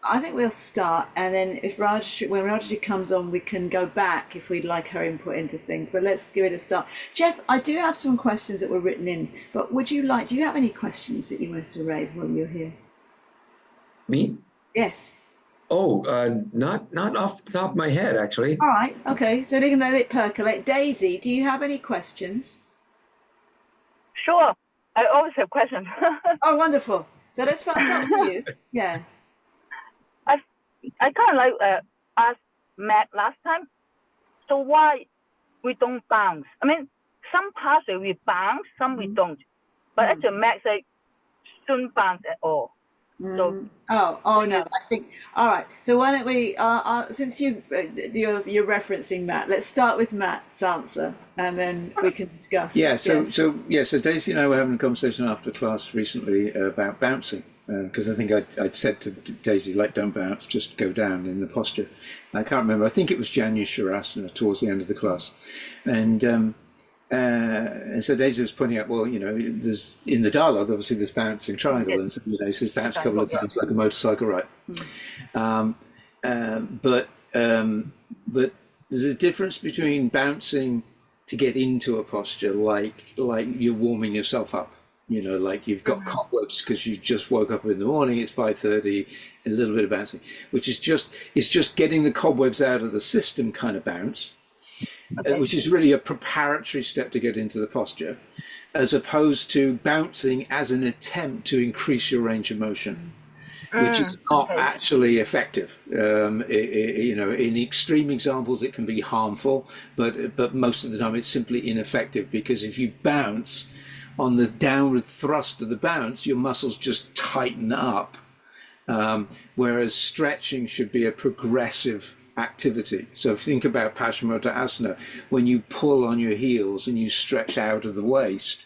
I think we'll start, and then if when Rajashri comes on, we can go back if we'd like her input into things. But let's give it a start. Jeff, I do have some questions that were written in, but do you have any questions that you want us to raise while you're here? Me? Yes. Oh, not off the top of my head, actually. All right. Okay. So they're going to let it percolate. Daisy, do you have any questions? Sure. I always have questions. Oh, wonderful. So let's first start with you. Yeah. I kind of like asked Matt last time. So why we don't bounce? I mean, some parts we bounce, some we don't. But actually, Matt said shouldn't bounce at all. So no, I think, all right. So why don't we, since you're referencing Matt, let's start with Matt's answer, and then we can discuss. Yeah. So Daisy and I were having a conversation after class recently about bouncing, because I think I'd said to Daisy, like, don't bounce, just go down in the posture. I can't remember. I think it was Janya Sharasana towards the end of the class, and so Daisy was pointing out, well, there's in the dialogue, obviously, there's bouncing triangle, and so, he says bounce a couple of times like a motorcycle ride. But there's a difference between bouncing to get into a posture, like you're warming yourself up. Like you've got cobwebs because you just woke up in the morning. It's 5:30, a little bit of bouncing, which is just getting the cobwebs out of the system kind of bounce. Which is really a preparatory step to get into the posture, as opposed to bouncing as an attempt to increase your range of motion, which is not actually effective. In extreme examples, it can be harmful, but most of the time it's simply ineffective, because if you bounce on the downward thrust of the bounce, your muscles just tighten up, whereas stretching should be a progressive activity. So think about Paschimottanasana. When you pull on your heels and you stretch out of the waist,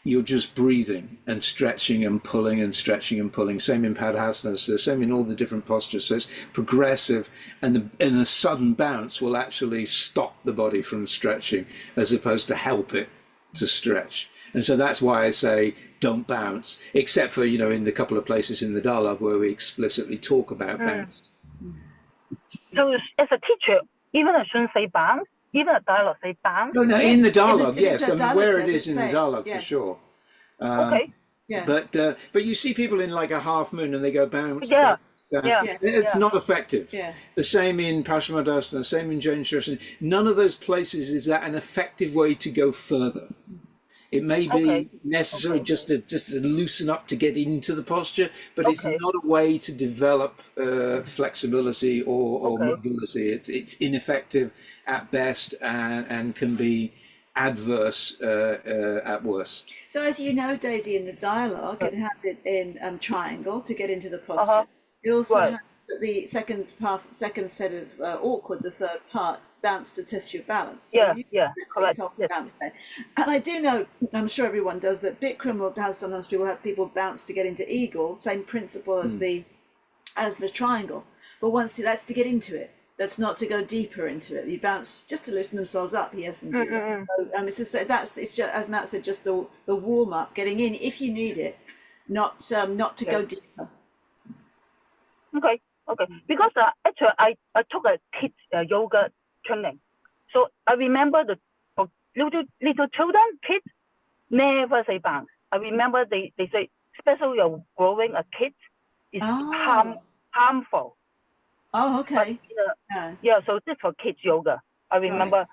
you're just breathing and stretching and pulling and stretching and pulling. Same in Padhasana, so same in all the different postures. So it's progressive, and a sudden bounce will actually stop the body from stretching as opposed to help it to stretch. And so that's why I say don't bounce, except for, in the couple of places in the dialogue where we explicitly talk about bounce. So as a teacher, even I shouldn't say bounce, even a dialogue say bounce. No, Yes, in the dialogue, in the yes. dialogue Where it says is in the same. dialogue, Yes. for sure. Okay. Yeah. But you see people in like a half moon and they go bounce. Yeah. Bounce. Yeah. It's not effective. Yeah. The same in Paschimottanasana, same in Janya Sharasana. None of those places is that an effective way to go further. It may be necessary just to loosen up to get into the posture, but it's not a way to develop flexibility or mobility. It's ineffective at best, and can be adverse at worst. So as you know, Daisy, in the dialogue, it has it in triangle to get into the posture. It also has the second set of awkward, the third part, bounce to test your balance. So correct. Bounce there. And I do know, I'm sure everyone does, that Bikram will have sometimes people bounce to get into eagle, same principle as the triangle. But that's to get into it. That's not to go deeper into it. You bounce just to loosen themselves up. He has them do it. So it's just, as Matt said, just the warm up, getting in if you need it, not to go deeper. Okay. Because actually, I took a kids yoga training, so I remember for little children, kids never say bounce. I remember they say, especially you're growing a kid, is harmful. Oh, okay. But, so this for kids yoga. I remember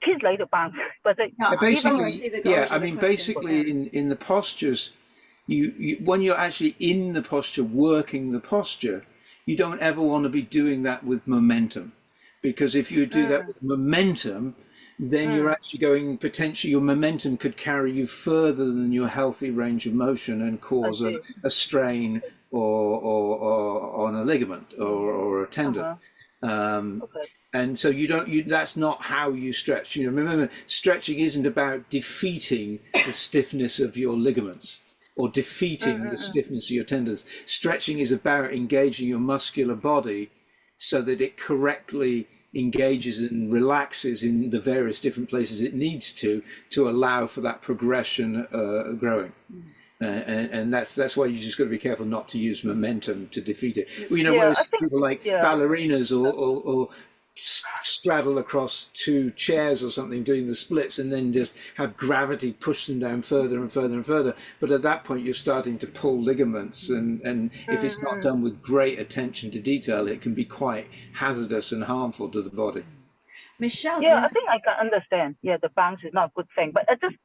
kids like to bounce, but basically in the postures, you when you're actually in the posture, working the posture, you don't ever want to be doing that with momentum, because if you do that with momentum, then you're actually going, potentially your momentum could carry you further than your healthy range of motion and cause a strain or on a ligament or a tendon. And so that's not how you stretch. Remember, stretching isn't about defeating the stiffness of your ligaments or defeating the stiffness of your tendons. Stretching is about engaging your muscular body so that it correctly engages and relaxes in the various different places it needs to allow for that progression growing. And that's why you just got to be careful not to use momentum to defeat it. Well, Yeah, whereas I think, people like ballerinas or straddle across two chairs or something doing the splits and then just have gravity push them down further and further and further. But at that point, you're starting to pull ligaments, and if it's not done with great attention to detail, it can be quite hazardous and harmful to the body. Michelle, do yeah, you I have, think I can understand. Yeah, the bounce is not a good thing, but I just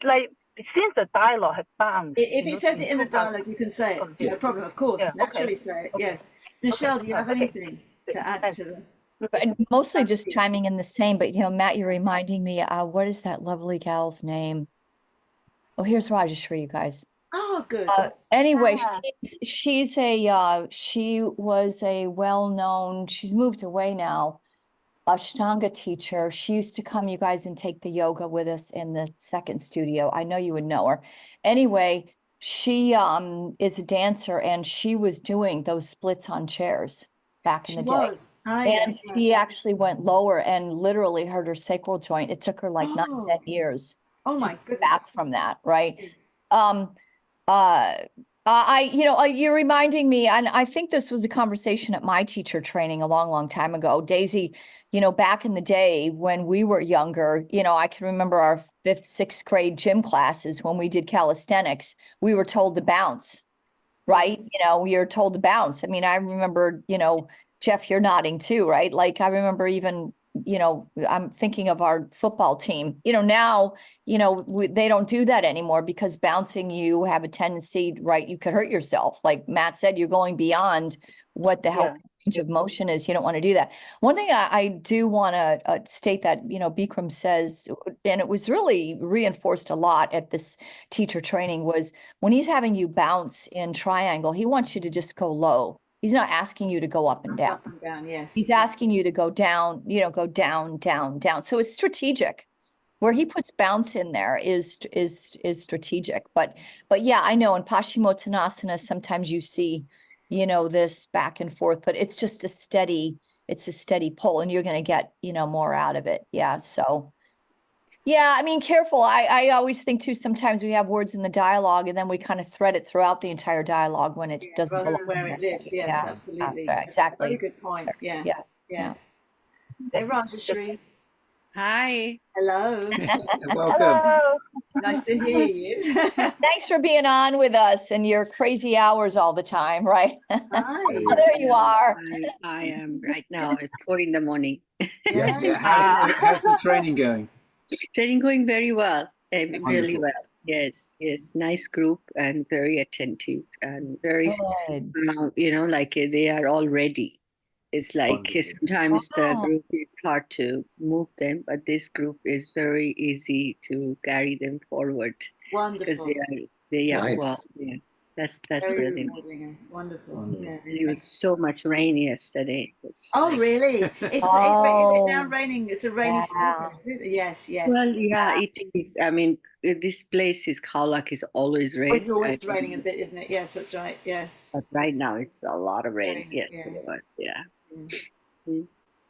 like since the dialogue has bounced. if he says it in the dialogue, you can say it. No problem, of course. Yeah, okay. Naturally say it, Okay. yes. Michelle, do you have Okay. anything to add to the... But mostly just chiming in the same, but Matt, you're reminding me, what is that lovely gal's name? Oh, here's Rajeshri, you guys. Oh, good. Anyway, she was a well-known, she's moved away now, Ashtanga teacher. She used to come, you guys, and take the yoga with us in the second studio. I know you would know her. Anyway, she is a dancer, and she was doing those splits on chairs back in the day. And she actually went lower and literally hurt her sacral joint. It took her like 9-10 years my to get back from that, right? You're reminding me, and I think this was a conversation at my teacher training a long, long time ago. Daisy, back in the day when we were younger, I can remember our 5th, 6th grade gym classes when we did calisthenics, we were told to bounce, right? We were told to bounce. I mean, I remember, Jeff, you're nodding too, right? Like I remember even, I'm thinking of our football team, now, they don't do that anymore because bouncing, you have a tendency, right? You could hurt yourself. Like Matt said, you're going beyond what the healthy range of motion is. You don't want to do that. One thing I do want to state that, Bikram says, and it was really reinforced a lot at this teacher training, was when he's having you bounce in triangle, he wants you to just go low. He's not asking you to go up and down. Up and down, yes. He's asking you to go down, go down, down, down. So it's strategic. Where he puts bounce in there is strategic. But yeah, I know in Paschimottanasana, sometimes you see, this back and forth, but it's just a steady pull, and you're going to get, more out of it. Yeah. So yeah, I mean, careful. I always think too, sometimes we have words in the dialogue and then we kind of thread it throughout the entire dialogue when it doesn't belong where it lives. Yes, yeah, absolutely. exactly. Very good point. Yeah. Yeah. Yes. Hey, Rajeshri. Hi. Hello. Welcome. Hello. Nice to hear you. Thanks for being on with us and your crazy hours all the time, right? Hi. Oh, there you are. I am right now. It's 4 in the morning. Yes. How's the training going? Training going very well. Really well. Yes. Nice group and very attentive and very, Good. like they are all ready. It's like Wonderful. sometimes the Wow. group is hard to move them, but this group is very easy to carry them forward because Wonderful. they are Nice. well. Yeah, that's Very really nice. rewarding. Wonderful. Wonderful. Yes. It was so much rain yesterday. Oh, really? Is it now raining? It's a rainy season, is it? Yes, yes. Well, yeah, it is. I mean, this place is Khawlak is always raining. It's always raining a bit, isn't it? Yes, that's right. Yes. But right now it's a lot of rain. Rain, Yes, yeah. it was. Yeah.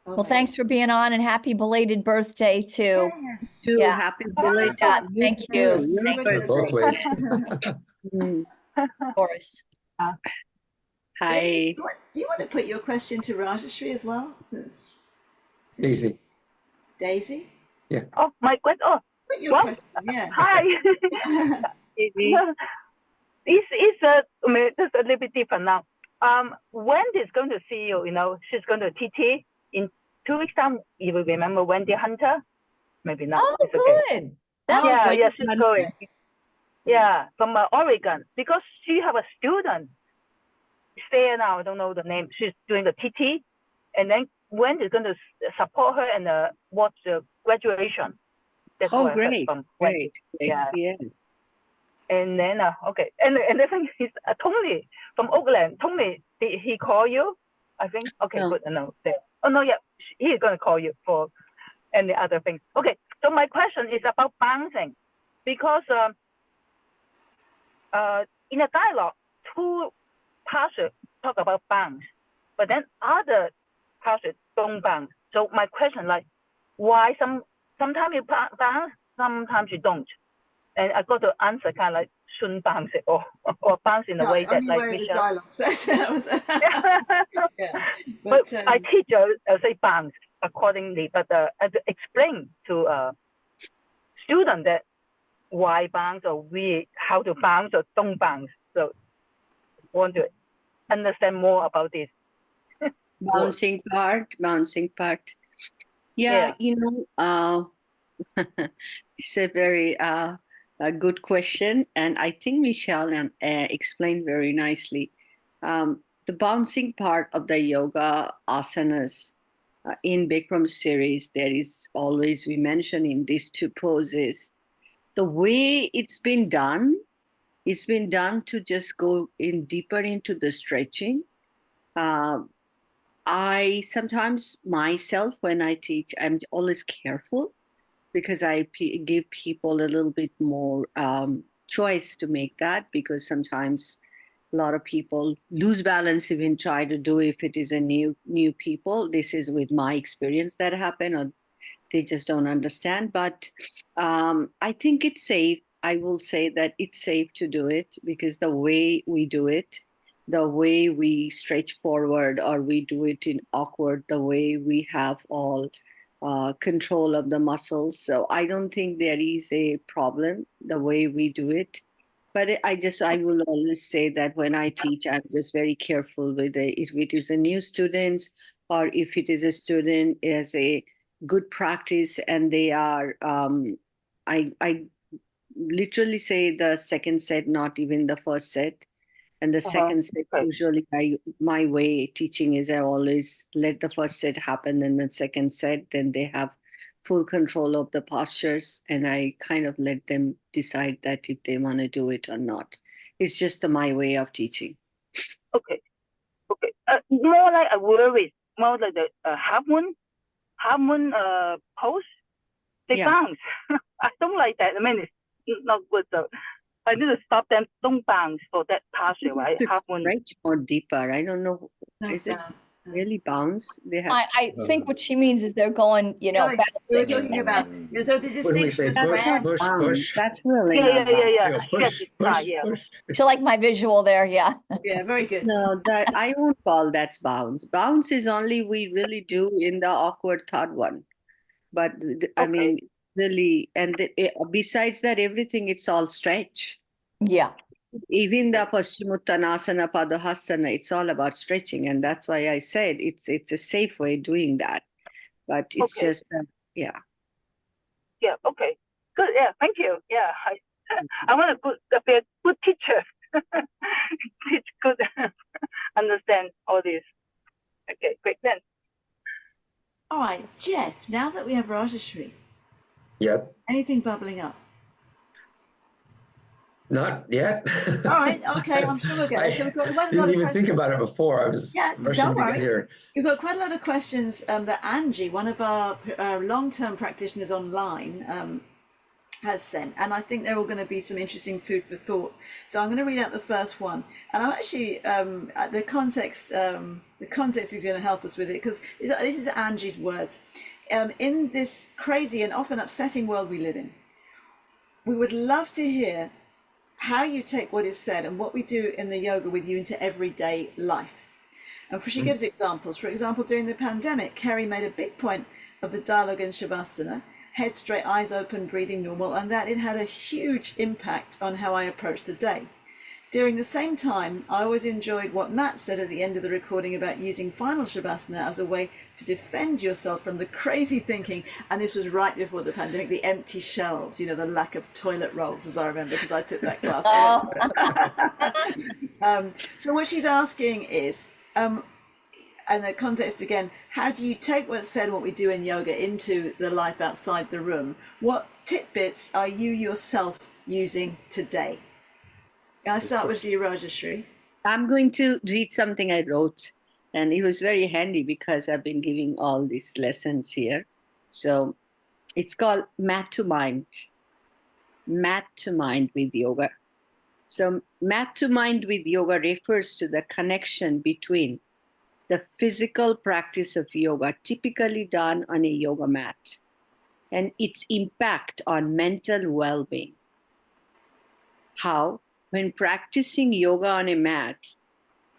Well, thanks for being on and happy belated birthday too. Yes. Too Yeah. happy belated. Yeah, thank you. Your Thank you. Both ways. Doris. Hi. Do you want to put your question to Rajeshri as well? Since Easy. Daisy? Oh, my question. Oh, Put your What? question, yeah. hi. Easy. It's just a little bit different now. Wendy's going to see you. She's going to TT in 2 weeks time. You will remember Wendy Hunter. Maybe not. Oh, It's okay. good. That's Yeah, good. she's going. Yeah, from Oregon, because she have a student. Stay now. I don't know the name. She's doing the TT, and then Wendy's going to support her and watch the graduation. That's Oh, what I heard great. from Wendy. Great. Yeah. Yes. And then okay, and the thing is, Tony from Oakland. Tony, did he call you? I think. Okay, No. good. No, there. Oh no, yeah, he's gonna call you for any other things. Okay, so my question is about bouncing, because in a dialogue, two pastors talk about bounce, but then other pastors don't bounce. So my question, like, why sometimes you bounce, sometimes you don't? And I got to answer kind of like, shouldn't bounce it or bounce in a No, way that only like where it was Michelle. dialogue says. Yeah, But but I teach say bounce accordingly, but I explain to student that why bounce or how to bounce or don't bounce. So want to understand more about this. Bouncing part. Yeah, it's a very a good question, and I think Michelle explained very nicely. The bouncing part of the yoga asanas in Bikram series, there is always we mention in these two poses. The way it's been done to just go in deeper into the stretching. I sometimes myself, when I teach, I'm always careful because I give people a little bit more choice to make that, because sometimes a lot of people lose balance even try to do if it is a new people. This is with my experience that happen, or they just don't understand. But I think it's safe. I will say that it's safe to do it because the way we do it, the way we stretch forward or we do it in awkward, the way we have all control of the muscles. So I don't think there is a problem the way we do it. But I will always say that when I teach, I'm just very careful with it. If it is a new student or if it is a student as a good practice and they are, I literally say the second set, not even the first set. And the second set, Okay. usually my way teaching is I always let the first set happen and the second set, then they have full control of the postures and I kind of let them decide that if they want to do it or not. It's just my way of teaching. Okay. More like a worry, more like the half moon pose. They bounce. I don't like that. I mean, it's not good. So I need to stop them. Don't bounce for that posture, right? Half moon. Stretch more deeper. I don't know. Is it really bounce? They have. I think what she means is they're going, Going, we were bouncing. talking about so the When we distinction say is push, where push, push, That's really Yeah. you know, push, Yes, push, yeah. push. So like my visual there, yeah. yeah, very good. No, that I won't call that bounce. Bounce is only we really do in the awkward third one. But I mean, really, and besides that, everything it's all stretch. Yeah. Even the Paschimottanasana, Padahasana, it's all about stretching, and that's why I said it's a safe way doing that. But it's just yeah. Yeah. Okay. Good. Yeah. Thank you. Yeah. I want to be a good teacher. Teach good. Understand all this. Okay. Great. Then. All right, Jeff. Now that we have Rajashri, Yes, anything bubbling up? not yet. All right, okay, I'm sure we'll get there. So we've got quite a lot didn't of even think questions. about it before. I was rushing don't to worry. get here. We've got quite a lot of questions that Angie, one of our long-term practitioners online, has sent, and I think they're all going to be some interesting food for thought. So I'm going to read out the first one, and I'm actually the context is going to help us with it because this is Angie's words. In this crazy and often upsetting world we live in, we would love to hear how you take what is said and what we do in the yoga with you into everyday life. And she gives examples. For example, during the pandemic, Kerry made a big point of the dialogue in Shavasana, head straight, eyes open, breathing normal, and that it had a huge impact on how I approached the day. During the same time, I always enjoyed what Matt said at the end of the recording about using final Shavasana as a way to defend yourself from the crazy thinking, and this was right before the pandemic, the empty shelves, the lack of toilet rolls, as I remember, because I took that class. So what she's asking is, and the context again, how do you take what's said and what we do in yoga into the life outside the room? What tidbits are you yourself using today? Can I start with you, Rajashri? I'm going to read something I wrote, and it was very handy because I've been giving all these lessons here. So it's called Mat to Mind. Mat to Mind with yoga. So Mat to Mind with yoga refers to the connection between the physical practice of yoga, typically done on a yoga mat, and its impact on mental well-being. how, when practicing yoga on a mat,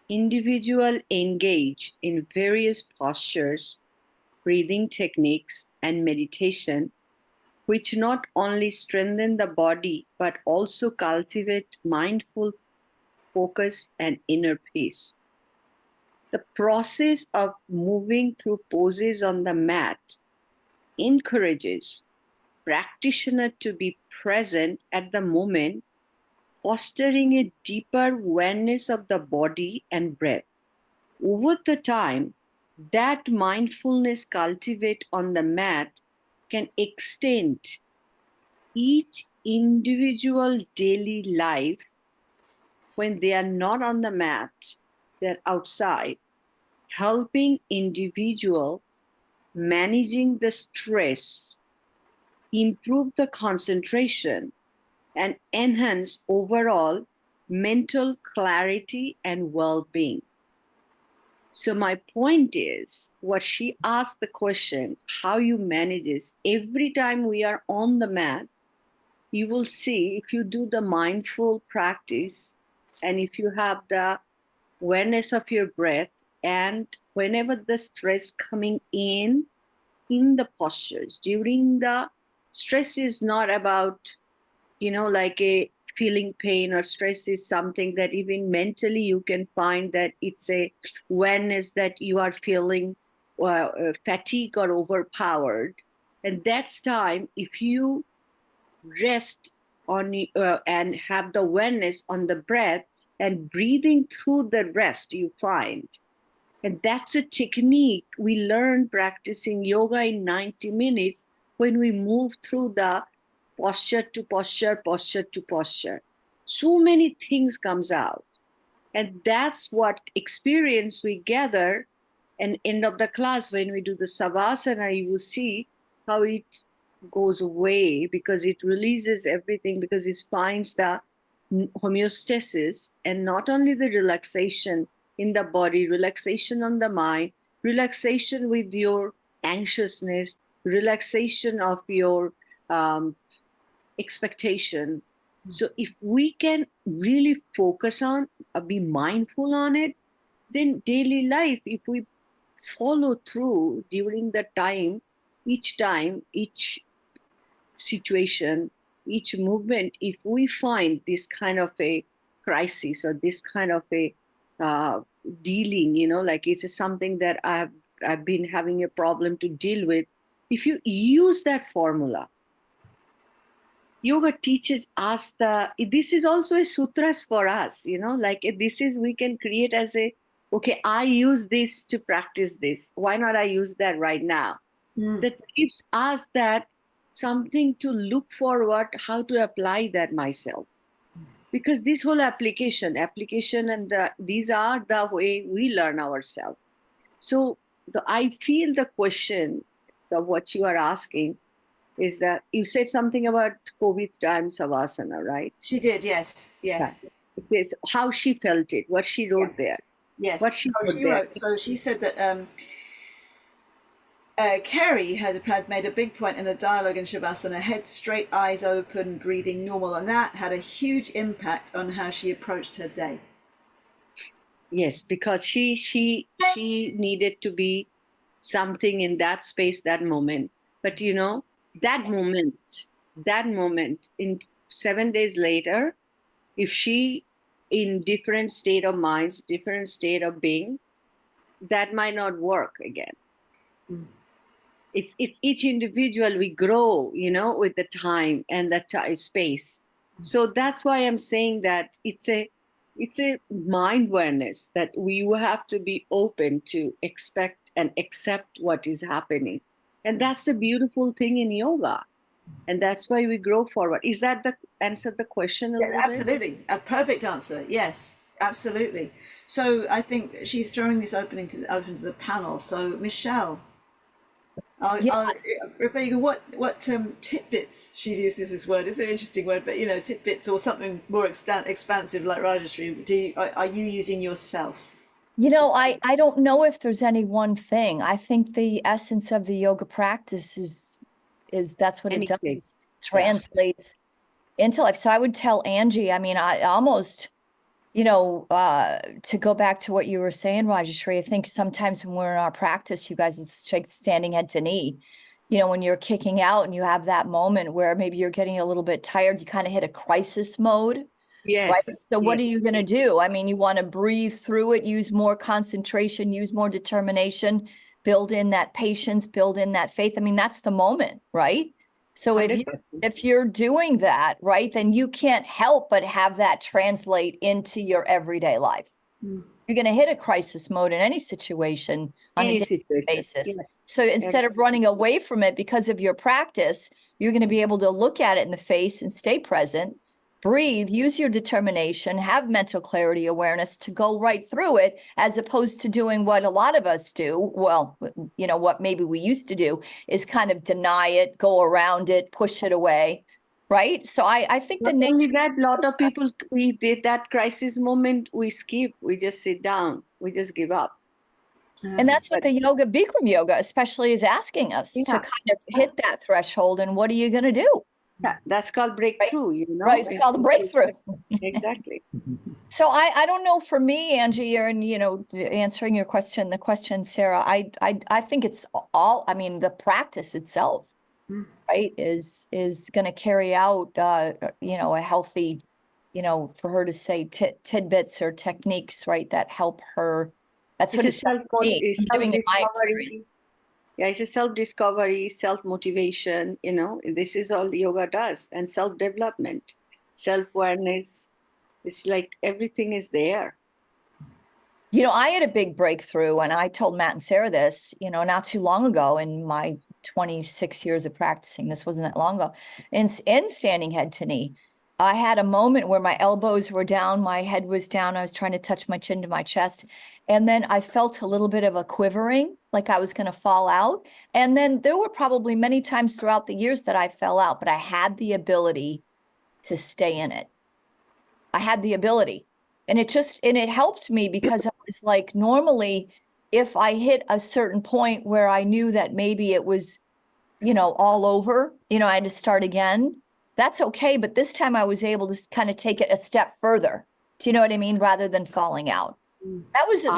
individuals engage in various postures, breathing techniques, and meditation, which not only strengthen the body, but also cultivate mindful focus and inner peace. The process of moving through poses on the mat encourages practitioner to be present at the moment, fostering a deeper awareness of the body and breath. Over the time, that mindfulness cultivate on the mat can extend each individual daily life. When they are not on the mat, they're outside, helping individual managing the stress, improve the concentration, and enhance overall mental clarity and well-being. So my point is, what she asked the question, how you manage is, every time we are on the mat, you will see if you do the mindful practice and if you have the awareness of your breath, and whenever the stress coming in the postures, during the stress is not about, like a feeling pain, or stress is something that even mentally you can find that it's a awareness that you are feeling fatigue or overpowered. And that's time, if you rest on and have the awareness on the breath and breathing through the rest, you find. And that's a technique we learn practicing yoga in 90 minutes when we move through the posture to posture, posture to posture. So many things comes out. And that's what experience we gather. And end of the class, when we do the savasana, you will see how it goes away, because it releases everything, because it finds the homeostasis, and not only the relaxation in the body, relaxation on the mind, relaxation with your anxiousness, relaxation of your expectation. So if we can really focus on, be mindful on it, then daily life, if we follow through during the time, each situation, each movement, if we find this kind of a crisis or this kind of a dealing, like it's something that I've been having a problem to deal with, if you use that formula, yoga teaches us this is also a sutras for us, like this is, we can create as a, okay, I use this to practice this. Why not I use that right now? That gives us that something to look forward, how to apply that myself. Because this whole application and these are the way we learn ourselves. So I feel the question of what you are asking is that you said something about COVID time savasana, right? She did, yes. It's how she felt it, what she wrote there. Yes. What she wrote there. So she said that Kerry had made a big point in the dialogue in Shavasana, head straight, eyes open, breathing normal, and that had a huge impact on how she approached her day. Yes, because she needed to be something in that space, that moment. But that moment in 7 days later, if she in different state of minds, different state of being, that might not work again. It's each individual, we grow, with the time and the space. So that's why I'm saying that it's a mind awareness that we have to be open to expect and accept what is happening. And that's the beautiful thing in yoga. And that's why we grow forward. Is that the answer the question a little absolutely. bit? A perfect answer. Yes, absolutely. So I think she's throwing this open to the panel. So Michelle, I'll refer you. What tidbits? She's used this word. It's an interesting word, but tidbits or something more expansive like Rajashri. Are you using yourself? I don't know if there's any one thing. I think the essence of the yoga practice is that's what it does. Translates into life. So I would tell Angie, I mean, I almost, to go back to what you were saying, Rajeshri, I think sometimes when we're in our practice, you guys, it's like standing head to knee. When you're kicking out and you have that moment where maybe you're getting a little bit tired, you kind of hit a crisis mode. Yes. Right? So what are you going to do? I mean, you want to breathe through it, use more concentration, use more determination, build in that patience, build in that faith. I mean, that's the moment, right? So if you're doing that, right, then you can't help but have that translate into your everyday life. You're going to hit a crisis mode in any situation on a daily basis. Yeah. So instead of running away from it because of your practice, you're going to be able to look at it in the face and stay present, breathe, use your determination, have mental clarity, awareness to go right through it, as opposed to doing what a lot of us do. Well, what maybe we used to do is kind of deny it, go around it, push it away. Right. So I think not only that, a lot of people, we did that crisis moment, we skip, we just sit down, we just give up. And that's what the yoga, Bikram Yoga especially, is asking us to kind of hit that threshold. And what are you going to do? Yeah, that's called breakthrough, Right, it's called a breakthrough. Exactly. So I don't know, for me, Angie, and answering your question, the question, Sarah, I think it's all, I mean, the practice itself, right, is going to carry out a healthy, for her to say tidbits or techniques, right, that help her. That's what it's giving in my experience. Yeah, it's a self-discovery, self-motivation, this is all yoga does, and self-development, self-awareness. It's like everything is there. I had a big breakthrough, and I told Matt and Sarah this, not too long ago in my 26 years of practicing. This wasn't that long ago. In standing head to knee, I had a moment where my elbows were down, my head was down. I was trying to touch my chin to my chest. And then I felt a little bit of a quivering, like I was going to fall out. And then there were probably many times throughout the years that I fell out, but I had the ability to stay in it. I had the ability. And it helped me, because I was like, normally, if I hit a certain point where I knew that maybe it was, all over, I had to start again. That's okay. But this time I was able to kind of take it a step further. Do you know what I mean? Rather than falling out. That was a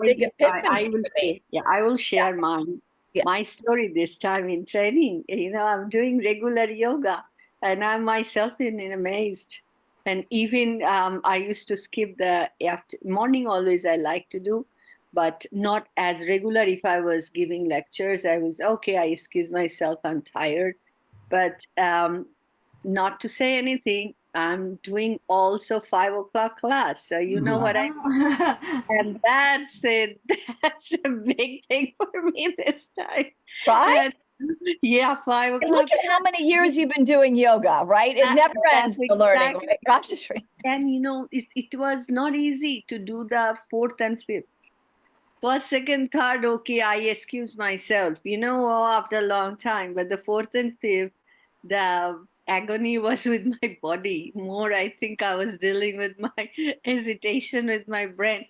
big epiphany. I will share my story this time in training. I'm doing regular yoga, and I'm myself in amazed. And even I used to skip the morning always I like to do, but not as regular. If I was giving lectures, I was okay, I excuse myself, I'm tired. But not to say anything, I'm doing also 5 o'clock class. So you know what I mean? And that's it. That's a big thing for me this time. Right? Yeah, 5 o'clock. Look at how many years you've been doing yoga, right? It never ends, the learning, right, Rajeshri? And it was not easy to do the 4th and 5th. First, second, third, okay, I excuse myself, after a long time. But the 4th and 5th, the agony was with my body more. I think I was dealing with my hesitation with my brain.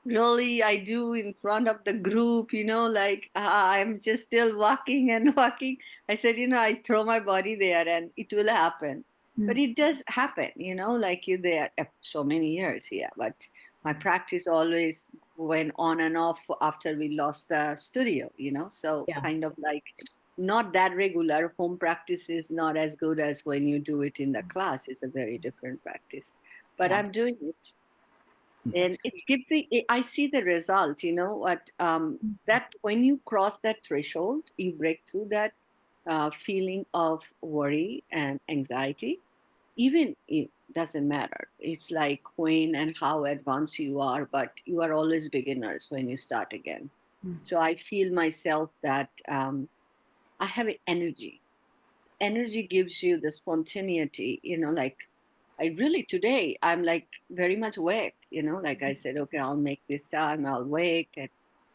Really, I do in front of the group, I'm just still walking and walking. I said, I throw my body there and it will happen. But it does happen, like you're there so many years, yeah. But my practice always went on and off after we lost the studio, so kind of like not that regular. Home practice is not as good as when you do it in the class. It's a very different practice, but I'm doing it. And it gives I see the result, that when you cross that threshold, you break through that feeling of worry and anxiety. Even it doesn't matter. It's like when and how advanced you are, but you are always beginners when you start again. So I feel myself that I have energy. Energy gives you the spontaneity, like I really today, I'm like very much awake, like I said, okay, I'll make this time, I'll wake. And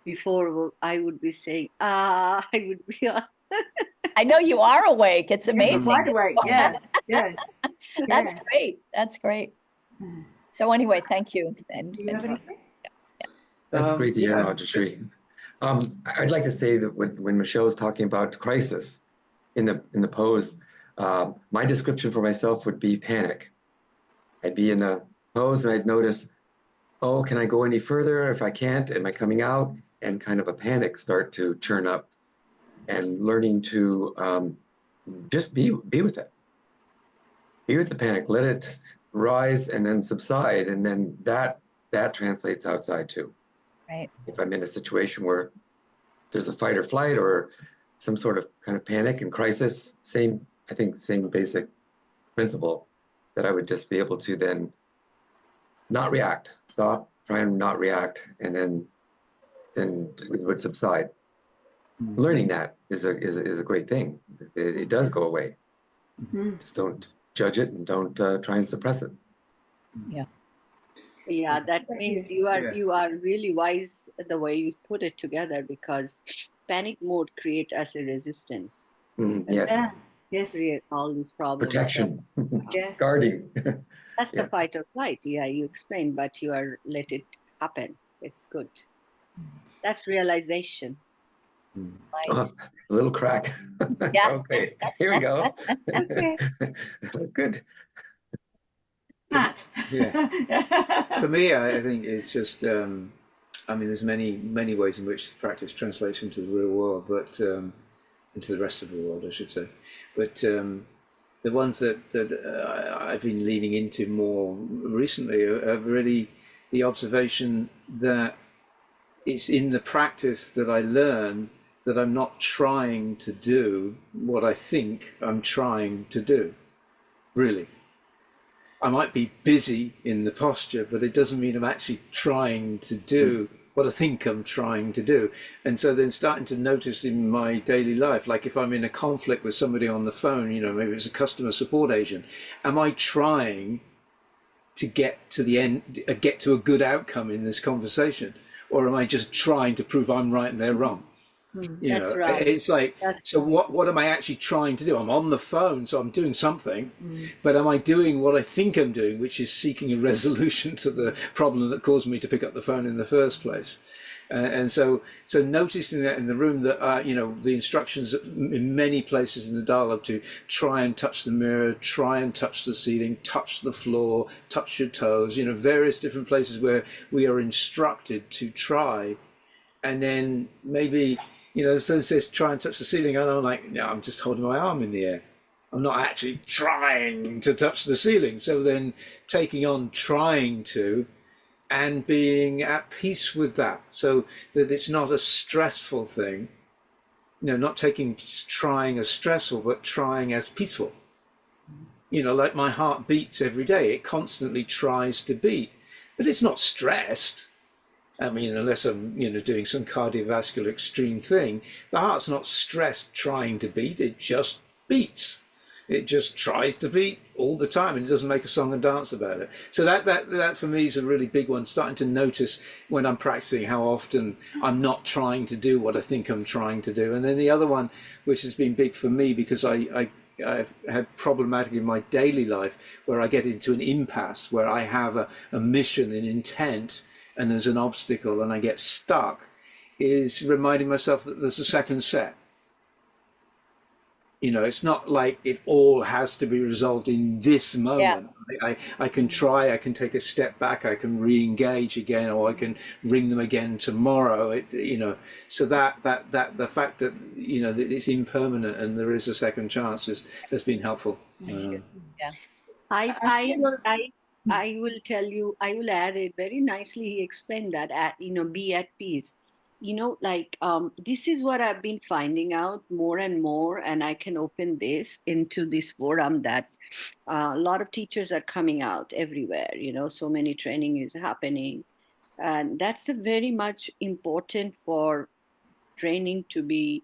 before I would be saying, I would be I know you are awake. It's amazing. Wide awake, yeah. Yes. That's great. That's great. So anyway, thank you. Do you have anything? That's great to hear, Rajeshri. I'd like to say that when Michelle was talking about crisis in the pose, My description for myself would be panic. I'd be in a pose and I'd notice, oh, can I go any further? If I can't, am I coming out? And kind of a panic start to churn up, and learning to just be with it. Be with the panic, let it rise and then subside, and then that translates outside too. Right. If I'm in a situation where there's a fight or flight or some sort of kind of panic and crisis, same basic principle, that I would just be able to then not react, stop, try and not react, and then it would subside. Learning that is a great thing. It does go away. Just don't judge it and don't try and suppress it. Yeah, that means you are really wise the way you put it together, because panic mode create as a resistance. Yes. Yeah. Yes. Create all these problems. Protection. Yes. Guarding. That's the fight or flight. Yeah, you explained, but you are let it happen. It's good. That's realization. Nice. Oh, a little crack. Yeah. Okay, here we go. Okay. Good. Pat. For me, I think it's just, I mean, there's many ways in which practice translates into the real world, but into the rest of the world, I should say. But the ones that I've been leaning into more recently are really the observation that it's in the practice that I learn that I'm not trying to do what I think I'm trying to do, really. I might be busy in the posture, but it doesn't mean I'm actually trying to do what I think I'm trying to do. And so then starting to notice in my daily life, like if I'm in a conflict with somebody on the phone, you know, maybe it's a customer support agent, am I trying to get to the end, get to a good outcome in this conversation? Or am I just trying to prove I'm right and they're wrong? You That's know, right. it's like, so what am I actually trying to do? I'm on the phone, so I'm doing something, but am I doing what I think I'm doing, which is seeking a resolution to the problem that caused me to pick up the phone in the first place? And so noticing that in the room, that you know, the instructions in many places in the dialogue to try and touch the mirror, try and touch the ceiling, touch the floor, touch your toes, you know, various different places where we are instructed to try, and then maybe, you know, so it says try and touch the ceiling, and I'm like, no, I'm just holding my arm in the air. I'm not actually trying to touch the ceiling. So then taking on trying to, and being at peace with that, so that it's not a stressful thing. You know, not taking trying as stressful, but trying as peaceful. You know, like my heart beats every day. It constantly tries to beat, but it's not stressed. I mean, unless I'm, you know, doing some cardiovascular extreme thing, the heart's not stressed trying to beat. It just beats. It just tries to beat all the time, and it doesn't make a song and dance about it. So that for me is a really big one, starting to notice when I'm practicing how often I'm not trying to do what I think I'm trying to do. And then the other one, which has been big for me, because I've had problematic in my daily life where I get into an impasse, where I have a mission, an intent, and there's an obstacle and I get stuck, is reminding myself that there's a second set. You know, it's not like it all has to be resolved in this moment. Yeah. I can try, I can take a step back, I can re-engage again, or I can ring them again tomorrow. You know, so that the fact that, you know, that it's impermanent and there is a second chance has been helpful. Yeah. I will tell you, I will add it very nicely. He explained that, you know, be at peace. You know, like this is what I've been finding out more and more, and I can open this into this forum that a lot of teachers are coming out everywhere. You know, so many training is happening, and that's a very much important for training to be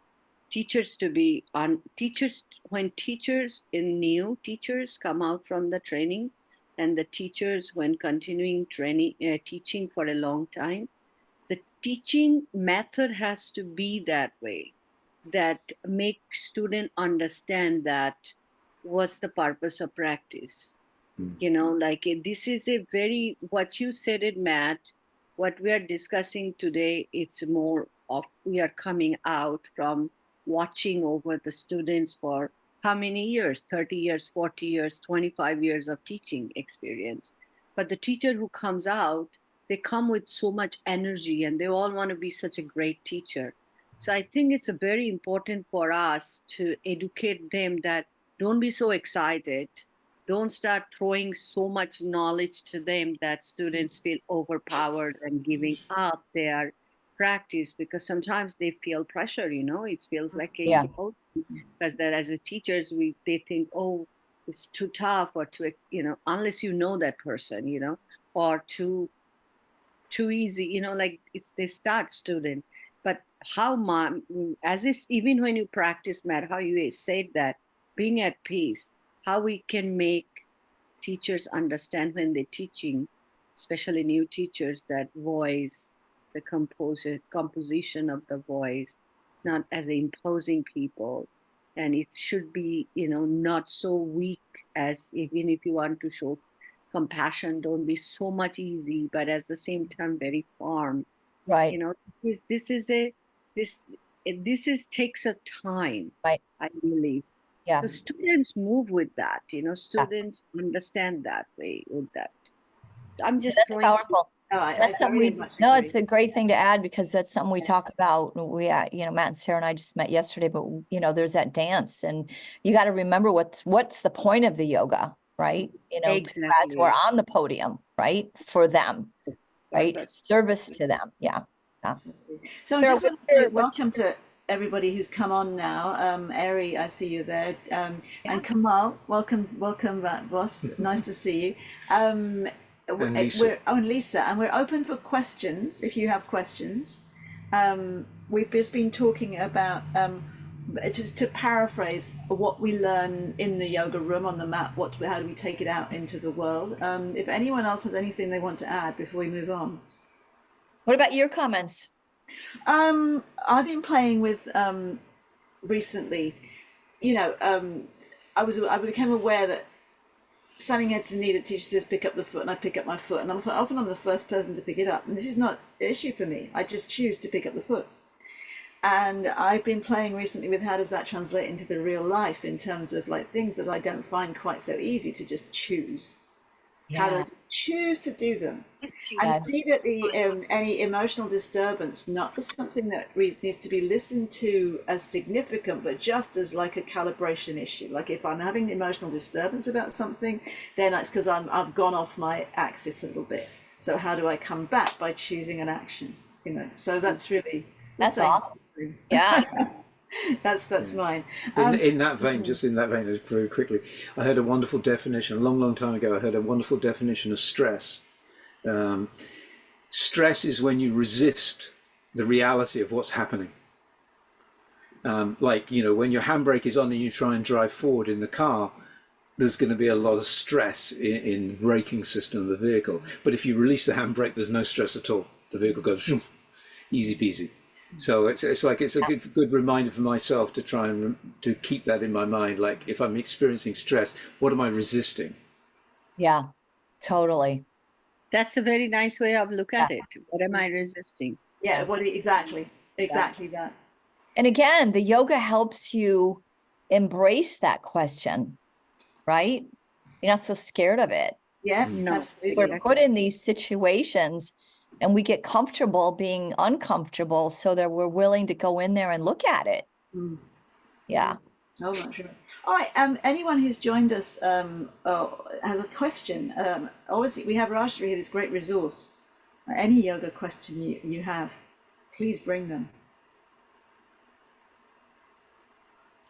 teachers to be on teachers. When teachers in new teachers come out from the training, and the teachers when continuing training teaching for a long time, the teaching method has to be that way, that make student understand that what's the purpose of practice. You know, like this is a very, what you said it, Matt, what we are discussing today, it's more of we are coming out from watching over the students for how many years, 30 years, 40 years, 25 years of teaching experience. But the teacher who comes out, they come with so much energy and they all want to be such a great teacher. So I think it's very important for us to educate them that don't be so excited. Don't start throwing so much knowledge to them that students feel overpowered and giving up their practice, because sometimes they feel pressure, it feels like a Yeah. because that as a teachers, they think, oh, it's too tough or too, unless you know that person, or too easy, like they start student. But how mom, as is, even when you practice, Matt, how you said that being at peace, how we can make teachers understand when they're teaching, especially new teachers, that voice, the composition of the voice, not as imposing people. And it should be, not so weak, as even if you want to show compassion, don't be so much easy, but at the same time very firm. Right. This is takes a time, Right. I believe. Yeah. So students move with that, students understand that way with that. So I'm just That's throwing. powerful. Oh, That's I something very we, much no, agree. it's a great thing to add, because that's something we talk about. We, Matt and Sarah and I just met yesterday, but there's that dance, and you got to remember what's the point of the yoga, right? As we're Exactly. on the podium, right? For them, right? Purpose. Service to them. Yeah. Absolutely. So I Sarah, just want to what's say your- welcome to everybody who's come on now. Eri, I see you there. And Kamal, welcome, boss. Nice to see you. And Lisa. And Lisa, and we're open for questions if you have questions. We've just been talking about, to paraphrase, what we learn in the yoga room on the mat. How do we take it out into the world? If anyone else has anything they want to add before we move on. What about your comments? I've been playing with recently. I became aware that standing head to knee, the teacher says pick up the foot, and I pick up my foot, and often I'm the first person to pick it up, and this is not an issue for me. I just choose to pick up the foot. And I've been playing recently with how does that translate into the real life in terms of like things that I don't find quite so easy to just choose. How do I just choose to do them? And see that any emotional disturbance not as something that needs to be listened to as significant, but just as like a calibration issue. Like if I'm having emotional disturbance about something, then it's because I've gone off my axis a little bit. So how do I come back? By choosing an action, So that's really that's awesome. Yeah. That's mine. In that vein, very quickly, I heard a wonderful definition a long time ago. I heard a wonderful definition of stress. Stress is when you resist the reality of what's happening. When your handbrake is on and you try and drive forward in the car, there's going to be a lot of stress in the braking system of the vehicle. But if you release the handbrake, there's no stress at all. The vehicle goes easy peasy. So it's a good reminder for myself to try and to keep that in my mind. Like if I'm experiencing stress, what am I resisting? Yeah, totally. That's a very nice way of look at it. What am I resisting? Yeah, exactly that. And again, the yoga helps you embrace that question, right? You're not so scared of it. Yeah, No. absolutely. We're put in these situations and we get comfortable being uncomfortable so that we're willing to go in there and look at it. Yeah. Oh, that's right. All right. Anyone who's joined us has a question. Obviously, we have Rajshri here, this great resource. Any yoga question you have, please bring them.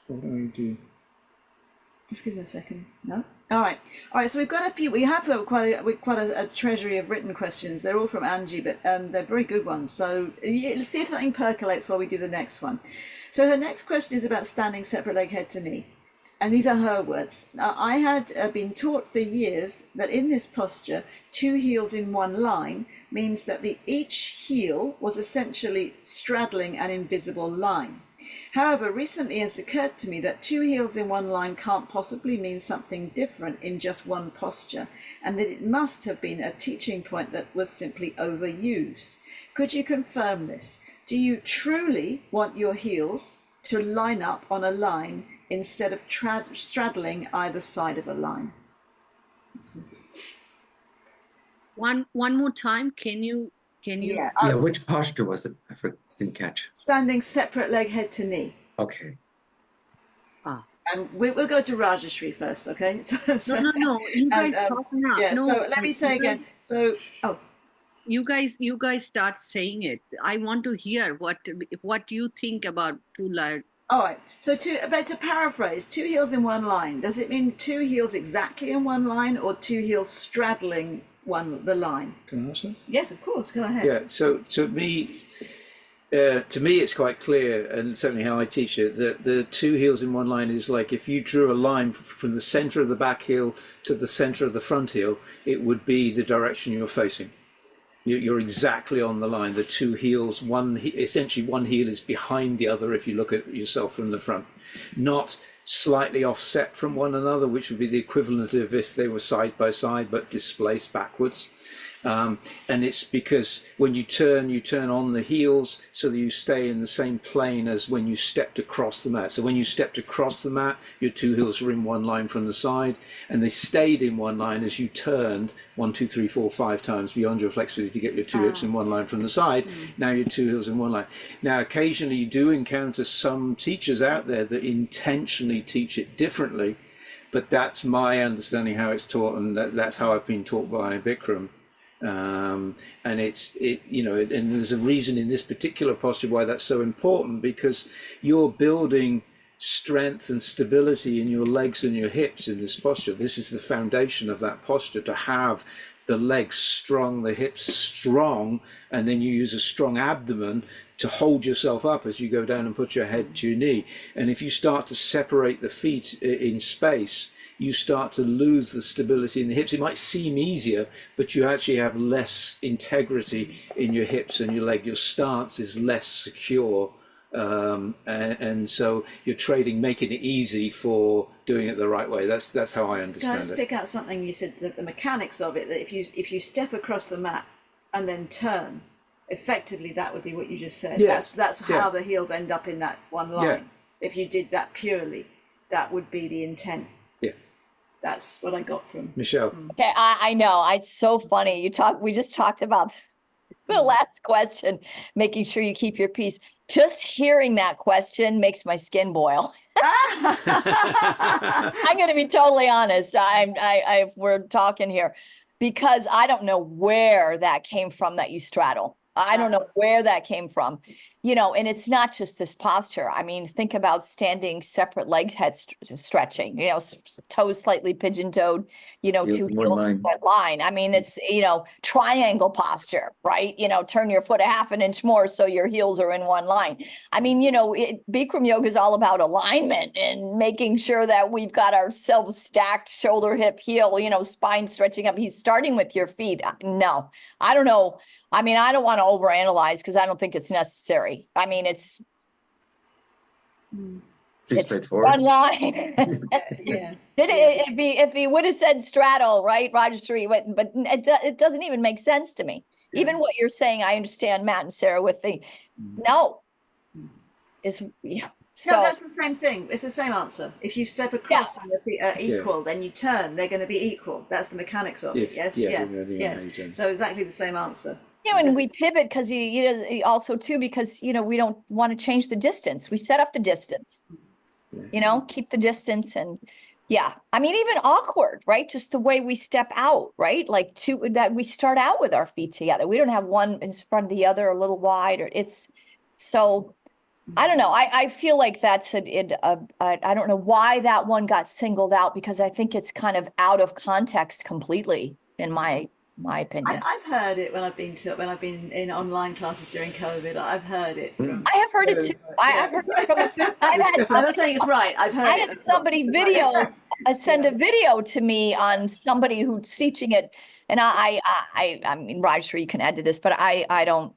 What do I do? Just give me a second. No? All right. So we've got a few. We have quite a treasury of written questions. They're all from Angie, but they're very good ones. So let's see if something percolates while we do the next one. So her next question is about standing separate leg head to knee. And these are her words. I had been taught for years that in this posture, 2 heels in one line means that each heel was essentially straddling an invisible line. However, recently it has occurred to me that 2 heels in one line can't possibly mean something different in just one posture, and that it must have been a teaching point that was simply overused. Could you confirm this? Do you truly want your heels to line up on a line instead of straddling either side of a line. What's this? One more time. Can you? Yeah. Yeah, which posture was it? Didn't catch. Standing separate leg head to knee. Okay. And we'll go to Rajashri first, okay? No. You guys talk now. Yeah, No, so let me say again. So, you guys start saying it. I want to hear what you think about two line. all right. So to paraphrase, two heels in one line. Does it mean two heels exactly in one line, or two heels straddling the line? Can I answer this? Yes, of course. Go ahead. Yeah. So to me, it's quite clear, and certainly how I teach it, that the two heels in one line is like if you drew a line from the center of the back heel to the center of the front heel, it would be the direction you're facing. You're exactly on the line. The two heels, essentially one heel is behind the other if you look at yourself from the front, not slightly offset from one another, which would be the equivalent of if they were side by side but displaced backwards. And it's because when you turn on the heels so that you stay in the same plane as when you stepped across the mat. So when you stepped across the mat, your two heels were in one line from the side, and they stayed in one line as you turned 1, 2, 3, 4, 5 times beyond your flexibility to get your two hips in one line from the side. Now your two heels in one line. Now occasionally you do encounter some teachers out there that intentionally teach it differently, but that's my understanding how it's taught, and that's how I've been taught by Bikram. And and there's a reason in this particular posture why that's so important, because you're building strength and stability in your legs and your hips in this posture. This is the foundation of that posture, to have the legs strong, the hips strong, and then you use a strong abdomen to hold yourself up as you go down and put your head to your knee. And if you start to separate the feet in space, you start to lose the stability in the hips. It might seem easier, but you actually have less integrity in your hips and your leg. Your stance is less secure. And so you're making it easy for doing it the right way. That's how I understand it. Can I just pick out something you said, the mechanics of it, that if you step across the mat and then turn, effectively that would be what you just said. Yeah. That's how the heels end up in that one line. Yeah. If you did that purely, that would be the intent. Yeah. That's what I got from Michelle. Okay, I know. It's so funny. We just talked about the last question, making sure you keep your peace. Just hearing that question makes my skin boil. I'm going to be totally honest. We're talking here because I don't know where that came from that you straddle. I don't know where that came from, and it's not just this posture. I mean, think about standing separate leg head stretching, toes slightly pigeon-toed, two heels in that line. I mean, it's, triangle posture, right? Turn your foot a half an inch more so your heels are in one line. I mean, Bikram Yoga is all about alignment and making sure that we've got ourselves stacked, shoulder, hip, heel, spine stretching up. He's starting with your feet. No, I don't know. I mean, I don't want to overanalyze because I don't think it's necessary. I mean, it's straightforward. one line. yeah. If he would have said straddle, right, Rajashri, but it doesn't even make sense to me. Yeah. Even what you're saying, I understand, Matt and Sarah, with the no. So no, that's the same thing. It's the same answer. If you step across and your feet are equal, then you turn, they're going to be equal. That's the mechanics of it. Yes. Yes. So exactly the same answer. And we pivot because he also too, because, we don't want to change the distance. We set up the distance, keep the distance. And I mean, even awkward, right? Just the way we step out, right? Like that we start out with our feet together. We don't have one in front of the other, a little wide, or it's so, I don't know. I feel like that's I don't know why that one got singled out, because I think it's kind of out of context completely, in my opinion. I've heard it when I've been in online classes during COVID. I've heard it from. I have heard it too. I've heard it from. I'm not saying it's right. I've heard it. I had somebody send a video to me on somebody who's teaching it, and I mean, Rajshri, you can add to this, but I don't.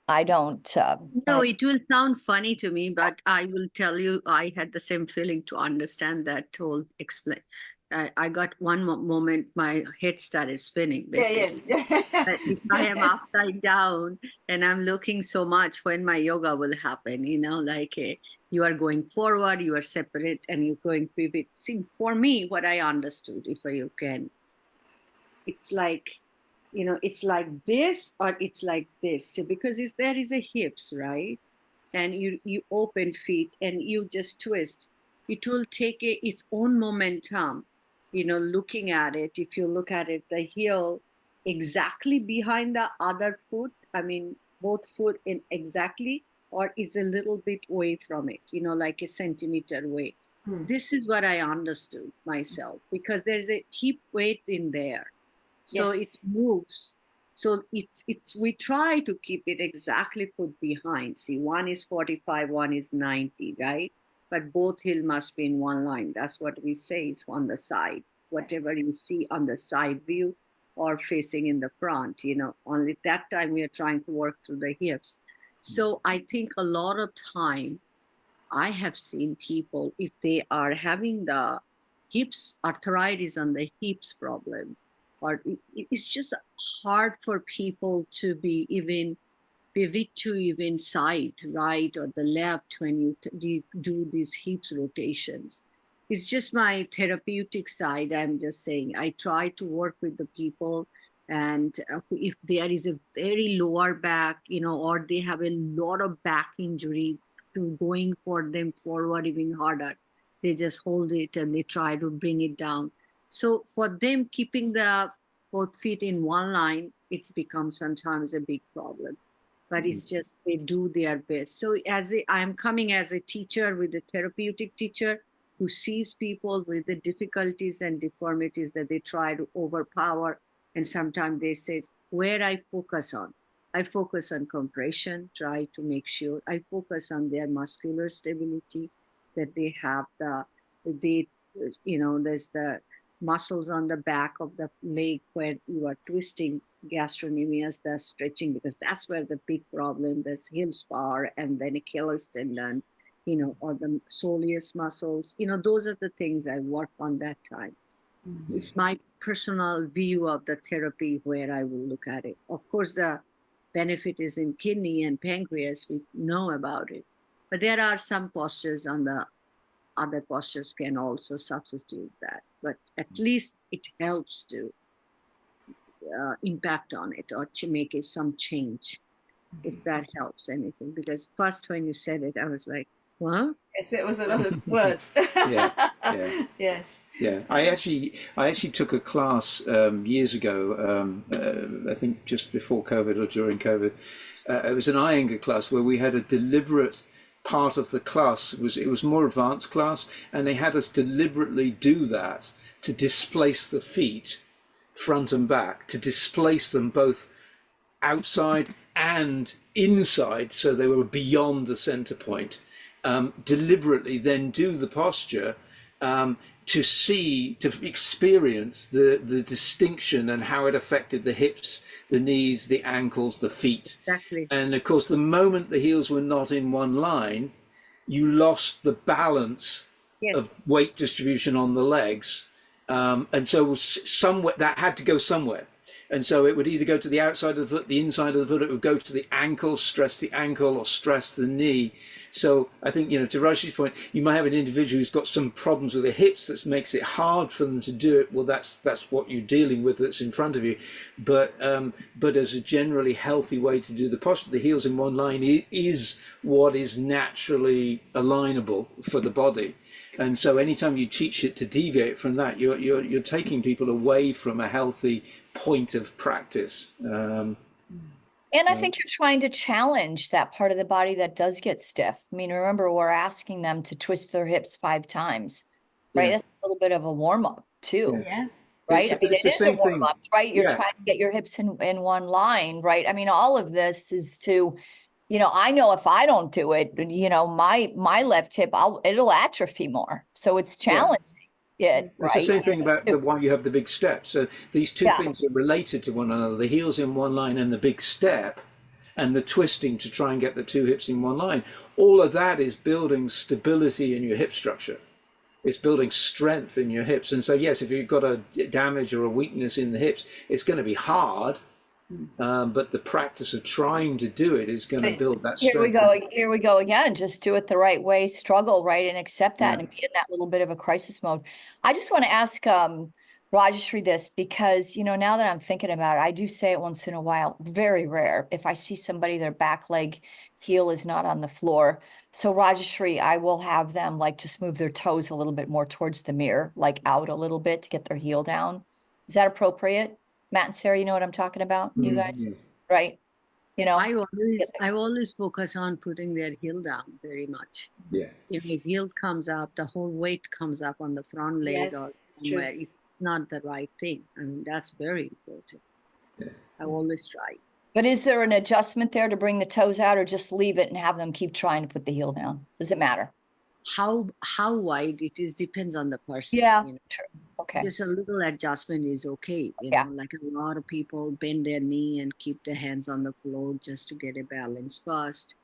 No, it will sound funny to me, but I will tell you, I had the same feeling to understand that whole I got one moment, my head started spinning, Yeah, basically. yeah. But if I am upside down and I'm looking so much, when my yoga will happen, like you are going forward, you are separate, and you're going pivot. See, for me, what I understood, if you can, it's like, it's like this or it's like this. So because there is a hips, right? And you open feet and you just twist. It will take its own momentum, looking at it. If you look at it, the heel exactly behind the other foot, I mean, both foot in exactly, or is a little bit away from it, like a centimeter away. This is what I understood myself, because there's a hip weight in there. So Yes. it moves. So it's we try to keep it exactly foot behind. See, one is 45, one is 90, right? But both heel must be in one line. That's what we say is on the side. Whatever you see on the side view or facing in the front, only that time we are trying to work through the hips. So I think a lot of time I have seen people, if they are having the hips, arthritis on the hips problem, or it's just hard for people to be even pivot to even side, right, or the left when you do these hips rotations. It's just my therapeutic side. I'm just saying, I try to work with the people, and if there is a very lower back, or they have a lot of back injury, to going for them forward even harder, they just hold it and they try to bring it down. So for them, keeping the both feet in one line, it's become sometimes a big problem. But it's just they do their best. So I'm coming as a teacher, with a therapeutic teacher who sees people with the difficulties and deformities that they try to overpower. And sometimes they say, where I focus on. I focus on compression, try to make sure I focus on their muscular stability, that they have there's the muscles on the back of the leg where you are twisting, gastrocnemius, the stretching, because that's where the big problem, there's heel spar and then Achilles tendon, or the soleus muscles, those are the things I work on that time. It's my personal view of the therapy where I will look at it. Of course, the benefit is in kidney and pancreas, we know about it. But there are some postures on the other postures can also substitute that. But at least it helps to impact on it, or to make it some change, if that helps anything. Because first when you said it, I was like, what? Yes, it was a lot of words. Yeah. Yes. Yeah, I actually took a class years ago. I think just before COVID or during COVID. It was an Iyengar class where we had a deliberate part of the class. It was more advanced class, and they had us deliberately do that to displace the feet, front and back, to displace them both outside and inside, so they were beyond the center point. Deliberately then do the posture to experience the distinction and how it affected the hips, the knees, the ankles, the feet. Exactly. And of course, the moment the heels were not in one line, you lost the balance of weight distribution on the legs. And so somewhere that had to go somewhere. And so it would either go to the outside of the foot, the inside of the foot, it would go to the ankle, stress the ankle, or stress the knee. So I think, to Raj's point, you might have an individual who's got some problems with the hips that makes it hard for them to do it. Well, that's what you're dealing with that's in front of you. But as a generally healthy way to do the posture, the heels in one line is what is naturally alignable for the body. And so anytime you teach it to deviate from that, you're taking people away from a healthy point of practice. And I think you're trying to challenge that part of the body that does get stiff. I mean, remember, we're asking them to twist their hips 5 times, right? Yeah. That's a little bit of a warm up too, Yeah. right? I mean, it is a warm up, right? You're Yeah. trying to get your hips in one line, right? I mean, all of this is to, I know if I don't do it, my left hip, it'll atrophy more. So it's challenging. It's right? The same thing about why you have the big step. So these two things are related to one another, the heels in one line and the big step, and the twisting to try and get the two hips in one line. All of that is building stability in your hip structure. It's building strength in your hips. And so, yes, if you've got a damage or a weakness in the hips, it's going to be hard. But the practice of trying to do it is going to build that strength. Here we go again. Just do it the right way, struggle, right? And accept that and be in that little bit of a crisis mode. I just want to ask Rajeshri this because, you know, now that I'm thinking about it, I do say it once in a while, very rare. If I see somebody, their back leg heel is not on the floor. So Rajeshri, I will have them like just move their toes a little bit more towards the mirror, like out a little bit to get their heel down. Is that appropriate? Matt and Sarah, you know what I'm talking about? You guys, right? You know, I always focus on putting their heel down very much. Yeah. If the heel comes up, the whole weight comes up on the front leg or somewhere. It's not the right thing. I mean, that's very important. Yeah. I always try. but is there an adjustment there to bring the toes out or just leave it and have them keep trying to put the heel down? Does it matter? How wide it is depends on the person. Yeah, you know. true. Okay. Just a little adjustment is okay. You know, like a lot of people bend their knee and keep their hands on the floor just to get a balance first.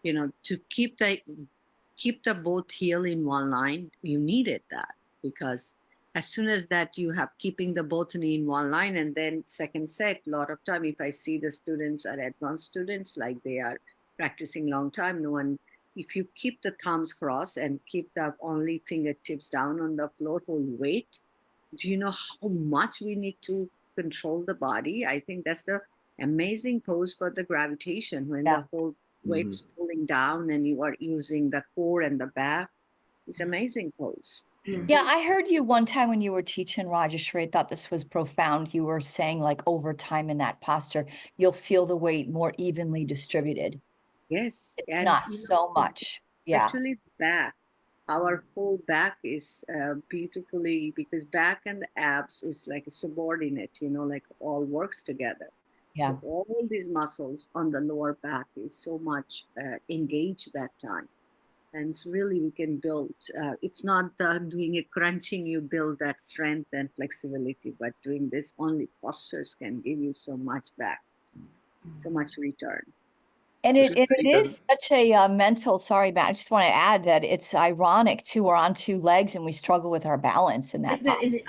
You know, to keep the both heel in one line, you needed that because as soon as that you have keeping the both knee in one line and then second set, a lot of time if I see the students are advanced students, like they are practicing long time, if you keep the thumbs crossed and keep the only fingertips down on the floor, hold weight, do you know how much we need to control the body? I think that's the amazing pose for the gravitation when the whole weight's pulling down and you are using the core and the back. It's amazing pose. Yeah, I heard you one time when you were teaching Rajeshri. I thought this was profound. You were saying like over time in that posture, you'll feel the weight more evenly distributed. Yes. It's not so much. Yeah. Actually, back. Our whole back is beautifully, because back and the abs is like a subordinate, you know, like all works together. Yeah. So all these muscles on the lower back is so much engaged that time. And it's really, we can build, it's not doing a crunching, you build that strength and flexibility, but doing this only postures can give you so much back, so much return. And it is such a mental, sorry, Matt, I just want to add that it's ironic too. We're on two legs and we struggle with our balance in that posture.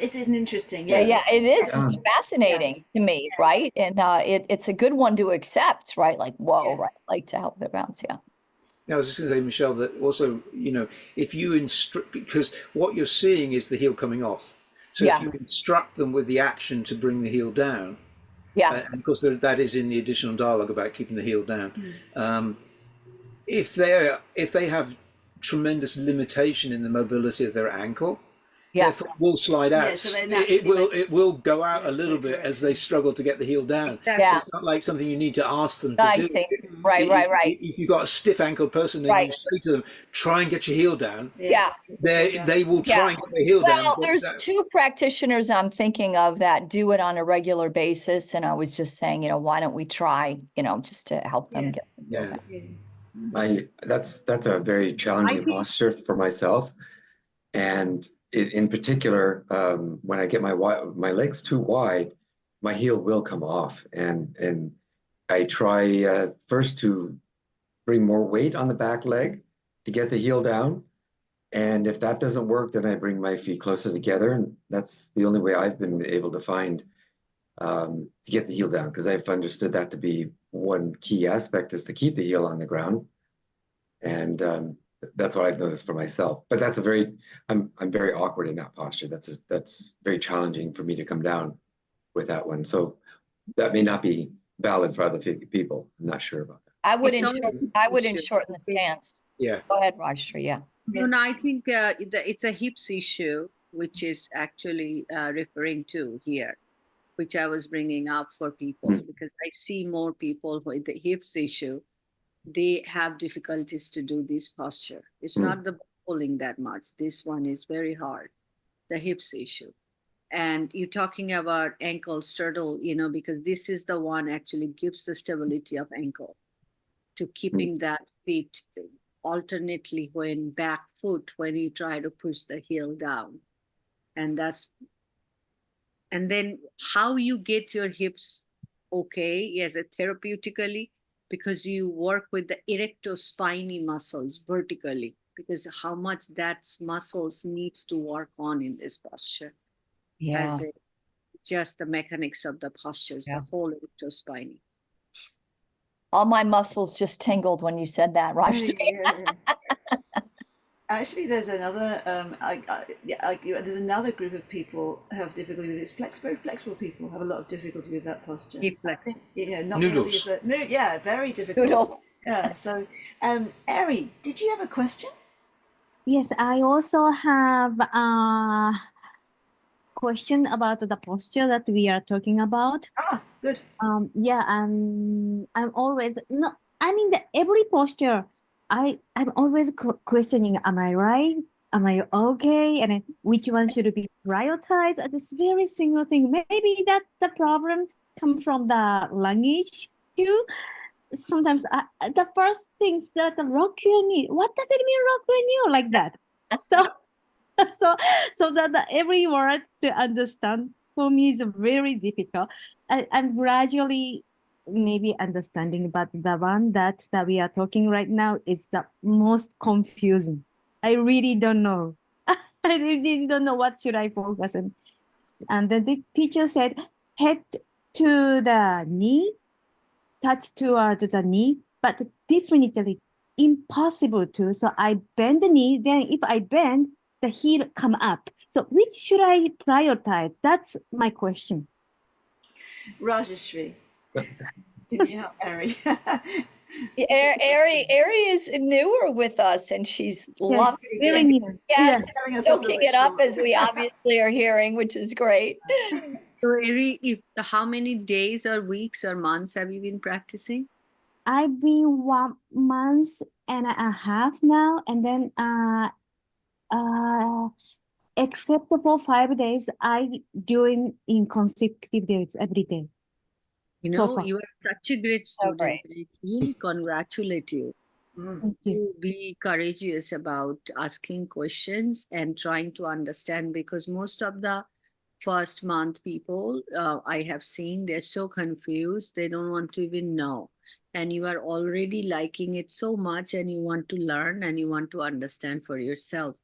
It isn't interesting. Yes. Yeah, it is. It's fascinating to me, right? And it's a good one to accept, right? Like, whoa, right? Like to help their balance, yeah. I was just going to say, Michelle, that also, you know, if you instruct, because what you're seeing is the heel coming off. So if you instruct them with the action to bring the heel down, and of course that is in the additional dialogue about keeping the heel down. If they have tremendous limitation in the mobility of their ankle, their foot will slide out. So it will go out a little bit as they struggle to get the heel down. So it's not like something you need to ask them to do. See. Right. If you've got a stiff ankle person and you say to them, try and get your heel down, they will try and get their heel down. Well, there's two practitioners I'm thinking of that do it on a regular basis. And I was just saying, you know, why don't we try, you know, just to help them get the heel down. That's a very challenging posture for myself. And in particular, when I get my legs too wide, my heel will come off, and I try first to bring more weight on the back leg to get the heel down, and if that doesn't work, then I bring my feet closer together, and that's the only way I've been able to find to get the heel down, because I've understood that to be one key aspect, is to keep the heel on the ground, and that's what I've noticed for myself. But that's I'm very awkward in that posture. That's very challenging for me to come down with that one. So that may not be valid for other people. I'm not sure about that. I would shorten the stance. Yeah. Go ahead, Rajeshri. Yeah. No, I think it's a hips issue, which is actually referring to here, which I was bringing up for people, because I see more people with the hips issue. They have difficulties to do this posture. It's not the pulling that much. This one is very hard, the hips issue. And you're talking about ankle straddle, you know, because this is the one actually gives the stability of ankle to keeping that feet alternately when back foot, when you try to push the heel down. And then how you get your hips okay, yes, therapeutically, because you work with the erectospiny muscles vertically, because how much that muscles needs to work on in this posture. Yeah. As just the mechanics of the postures, Yeah. the whole erectospiny. All my muscles just tingled when you said that, Raj. Actually, there's another there's another group of people who have difficulty with this. Very flexible people have a lot of difficulty with that posture. Hip I flex. think not being able to use Noodles. the very difficult. Noodles. Yeah. So, Eri, did you have a question? Yes, I also have a question about the posture that we are talking about. Ah, good. Yeah, I'm always no. I mean, every posture, I'm always questioning: Am I right? Am I okay? And then which one should be prioritized? This very single thing. Maybe that the problem come from the language too. Sometimes the first things that the rock your knee. What does it mean, rock your knee? Like that. So, so that every word to understand for me is very difficult. I'm gradually maybe understanding, but the one that we are talking right now is the most confusing. I really don't know. I really don't know what should I focus on. And then the teacher said, head to the knee, touch toward the knee, but definitely impossible to. So I bend the knee. Then if I bend, the heel come up. So which should I prioritize? That's my question. Rajashri, can you help Eri? Ari is newer with us, and she's loving very it. new. Yes, Yeah. soaking it up as we obviously are hearing, which is great. So, Eri, how many days or weeks or months have you been practicing? I've been 1 month and a half now, and then except for 5 days, I doing in consecutive days every day. You So know, far. you are such a great student. I really congratulate you. Thank you. Be courageous about asking questions and trying to understand, because most of the first month people I have seen, they're so confused, they don't want to even know. And you are already liking it so much, and you want to learn and you want to understand for yourself.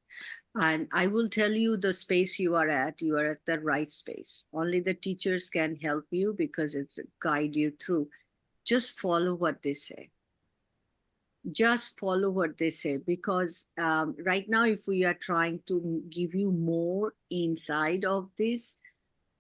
And I will tell you, the space you are at the right space. Only the teachers can help you, because it's guide you through. Just follow what they say. Just follow what they say, because right now, if we are trying to give you more inside of this,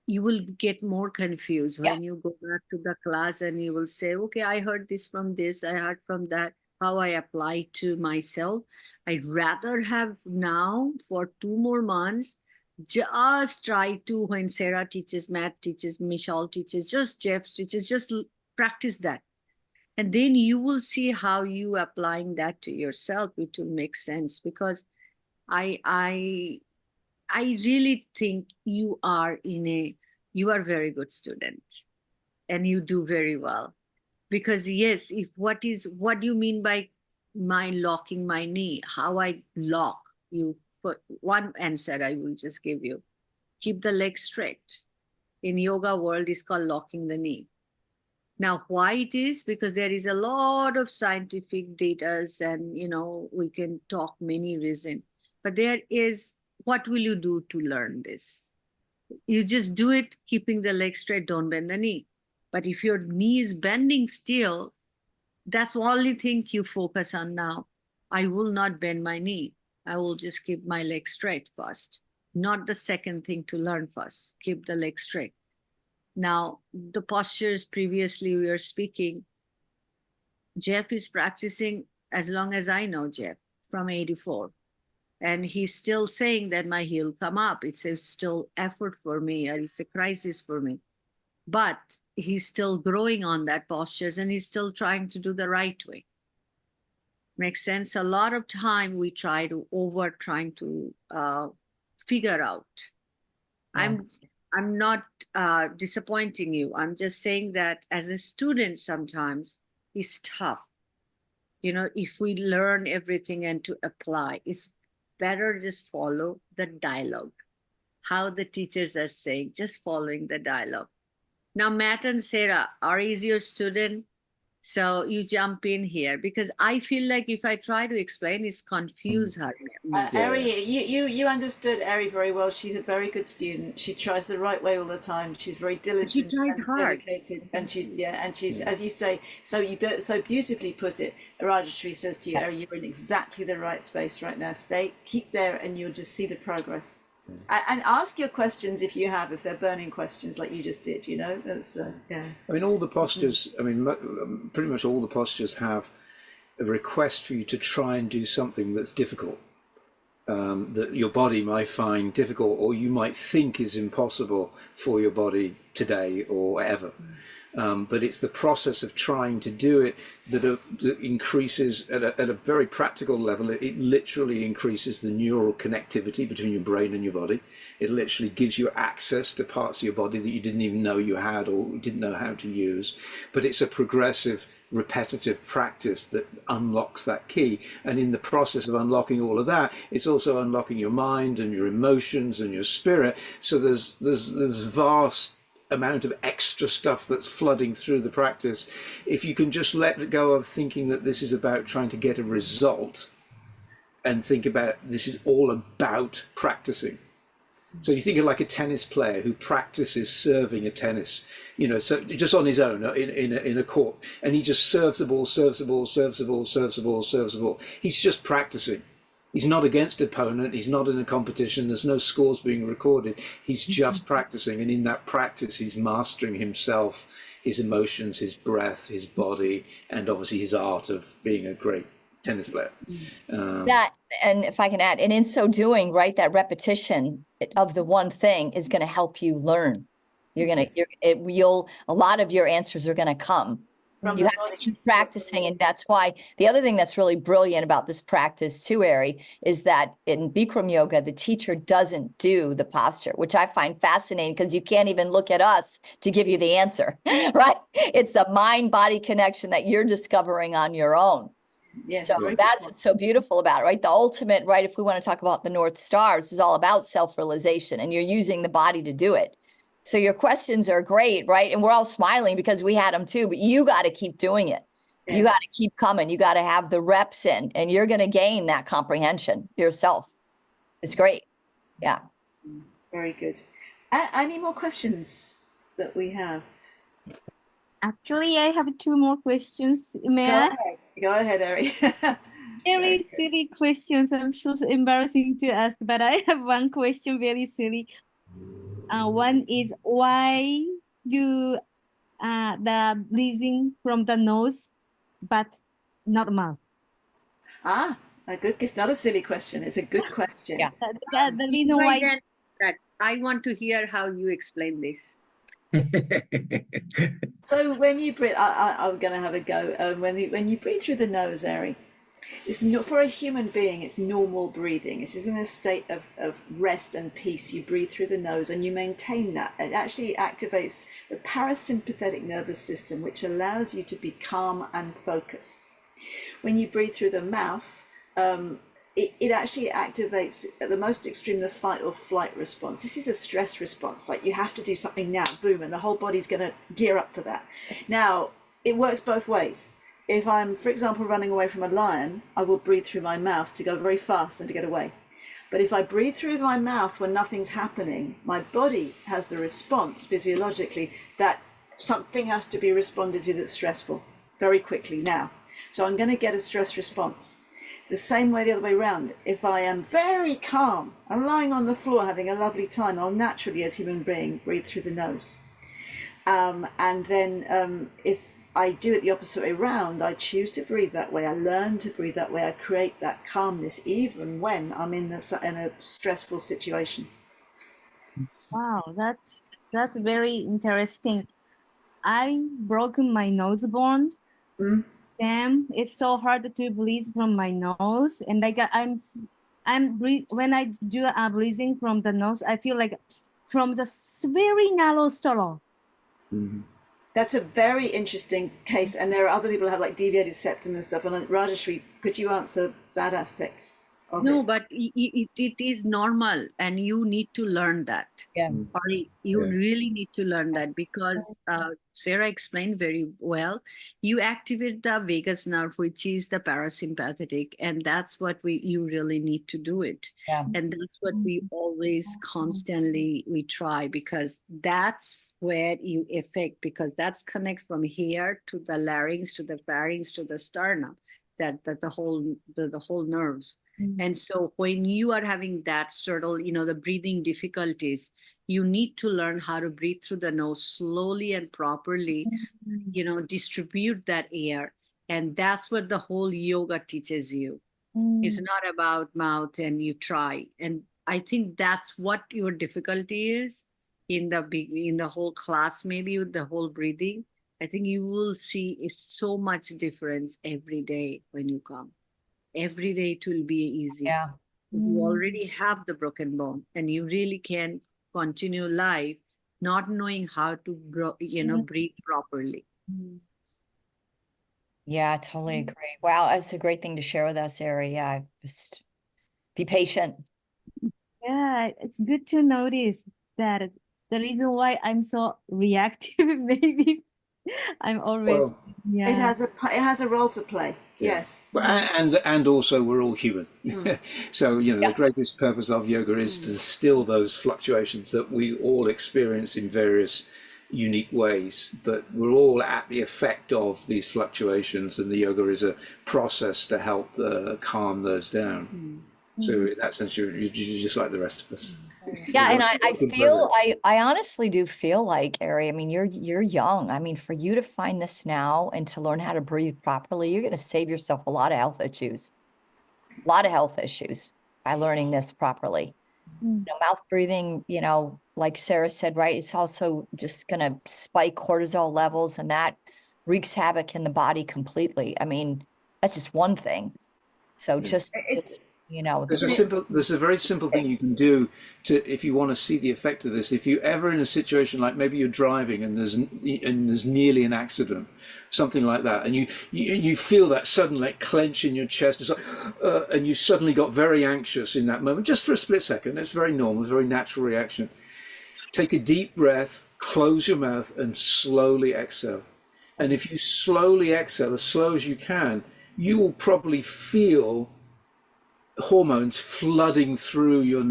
you will get more confused when you go back to the class and you will say, okay, I heard this from this, I heard from that, how I apply to myself. I'd rather have now for 2 more months, just try to, when Sarah teaches, Matt teaches, Michelle teaches, just Jeff teaches, just practice that. And then you will see how you applying that to yourself, it will make sense. Because I really think you are a very good student, and you do very well. Because yes, what do you mean by my locking my knee? How I lock you? For one answer, I will just give you: keep the leg straight. In yoga world, is called locking the knee. Now, why it is? Because there is a lot of scientific data, and we can talk many reasons. But there is, what will you do to learn this? You just do it keeping the leg straight, don't bend the knee. But if your knee is bending still, that's the only thing you focus on now. I will not bend my knee. I will just keep my leg straight first. Not the second thing to learn first. Keep the leg straight. Now, the postures previously we were speaking, Jeff is practicing as long as I know Jeff, from 84. And he's still saying that my heel come up. It's still effort for me, or it's a crisis for me. But he's still growing on that postures, and he's still trying to do the right way. Makes sense? A lot of time we trying to figure out. Yeah. I'm not disappointing you. I'm just saying that as a student, sometimes it's tough. If we learn everything and to apply, it's better just follow the dialogue. How the teachers are saying, just following the dialogue. Now, Matt and Sarah, Ari is your student. So you jump in here, because I feel like if I try to explain, it's confuse her. Ari, you understood Ari very well. She's a very good student. She tries the right way all the time. She's very diligent tries and hard. dedicated, and she's as you say. So you so beautifully put it. Rajashri says to you, Ari, you're in exactly the right space right now. Keep there, and you'll just see the progress. And ask your questions if they're burning questions like you just did. You know, that's yeah. I mean, all the postures. I mean, pretty much all the postures have a request for you to try and do something that's difficult, that your body might find difficult, or you might think is impossible for your body today or ever. But it's the process of trying to do it that increases at a very practical level. It literally increases the neural connectivity between your brain and your body. It literally gives you access to parts of your body that you didn't even know you had or didn't know how to use. But it's a progressive, repetitive practice that unlocks that key. And in the process of unlocking all of that, it's also unlocking your mind and your emotions and your spirit. So there's vast amount of extra stuff that's flooding through the practice. If you can just let go of thinking that this is about trying to get a result, and think about this is all about practicing. So you think of like a tennis player who practices serving a tennis, you know, so just on his own in a court, and he just serves the ball, serves the ball, serves the ball, serves the ball, serves the ball. He's just practicing. He's not against an opponent. He's not in a competition. There's no scores being recorded. He's just practicing. And in that practice, he's mastering himself, his emotions, his breath, his body, and obviously his art of being a great tennis player. And if I can add, and in so doing, right, that repetition of the one thing is going to help you learn. A lot of your answers are going to come. You have to keep practicing, and that's why the other thing that's really brilliant about this practice too, Ari, is that in Bikram Yoga, the teacher doesn't do the posture, which I find fascinating because you can't even look at us to give you the answer, right? It's a mind-body connection that you're discovering on your own. Yeah. So that's what's so beautiful about it, right? The ultimate, right? If we want to talk about the North Stars, is all about self-realization, and you're using the body to do it. So your questions are great, right? And we're all smiling because we had them too, but you got to keep doing it. Yeah. You got to keep coming. You got to have the reps in, and you're going to gain that comprehension yourself. It's great. Yeah. Very good. Any more questions that we have? Actually, I have 2 more questions. May I? Go ahead, Ari. Very silly questions. I'm so embarrassing to ask, but I have one question, very silly. One is, why do the breathing from the nose but not mouth? It's not a silly question. It's a good question. Yeah. The reason why that I want to hear how you explain this. So when you breathe, I'm going to have a go. When you breathe through the nose, Ari, it's not, for a human being, it's normal breathing. This is in a state of rest and peace. You breathe through the nose and you maintain that. It actually activates the parasympathetic nervous system, which allows you to be calm and focused. When you breathe through the mouth, it actually activates, at the most extreme, the fight or flight response. This is a stress response, like you have to do something now, boom, and the whole body's going to gear up for that. Now, it works both ways. If I'm, for example, running away from a lion, I will breathe through my mouth to go very fast and to get away. But if I breathe through my mouth when nothing's happening, my body has the response physiologically that something has to be responded to that's stressful very quickly now. So I'm going to get a stress response. The same way the other way around. If I am very calm, I'm lying on the floor having a lovely time, I'll naturally, as a human being, breathe through the nose. And then if I do it the opposite way around, I choose to breathe that way. I learn to breathe that way. I create that calmness even when I'm in a stressful situation. Wow, that's very interesting. I broken my nose bone. Damn, it's so hard to breathe from my nose, and like when I do breathing from the nose, I feel like from the very narrow straw. That's a very interesting case, and there are other people who have like deviated septum and stuff. And Rajashri, could you answer that aspect? of No, it. but it is normal, and you need to learn that. Yeah. Or you Yeah. really need to learn that, because Sarah explained very well. You activate the vagus nerve, which is the parasympathetic, and that's what you really need to do it. Yeah. And that's what we always constantly we try, because that's where you affect, because that's connect from here to the larynx, to the pharynx, to the sternum, that the whole nerves. And so when you are having that straddle, the breathing difficulties, you need to learn how to breathe through the nose slowly and properly, distribute that air. And that's what the whole yoga teaches you. It's not about mouth and you try. And I think that's what your difficulty is in the whole class, maybe with the whole breathing. I think you will see is so much difference every day when you come. Every day it will be easy. Yeah. Because you already have the broken bone, and you really can continue life not knowing how to breathe properly. Yeah, I totally agree. Wow, that's a great thing to share with us, Ari. Yeah, just be patient. Yeah, it's good to notice that the reason why I'm so reactive, maybe I'm always, Well, It yeah. has a role to play. Yeah. Yes. Well, and also we're all human. So, the greatest purpose of yoga is to still those fluctuations that we all experience in various unique ways, but we're all at the effect of these fluctuations, and the yoga is a process to help calm those down. So in that sense, you're just like the rest of us. Yeah, and I Work in feel progress. I honestly do feel like, Ari, I mean, you're young. I mean, for you to find this now and to learn how to breathe properly, you're going to save yourself a lot of health issues. A lot of health issues by learning this properly. Mouth breathing, like Sarah said, right, it's also just going to spike cortisol levels, and that wreaks havoc in the body completely. I mean, that's just one thing. So just There's a very simple thing you can do if you want to see the effect of this. If you're ever in a situation like maybe you're driving and there's nearly an accident, something like that, and you feel that sudden clench in your chest, it's like, and you suddenly got very anxious in that moment, just for a split second. It's very normal, it's a very natural reaction. Take a deep breath, close your mouth, and slowly exhale. And if you slowly exhale, as slow as you can, you will probably feel hormones flooding through your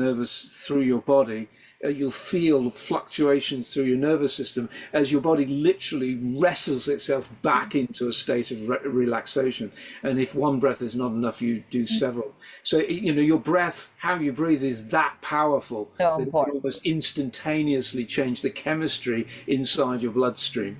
body. You'll feel fluctuations through your nervous system as your body literally wrestles itself back into a state of relaxation. And if one breath is not enough, you do several. So your breath, how you breathe, is that powerful So that it important. can almost instantaneously change the chemistry inside your bloodstream.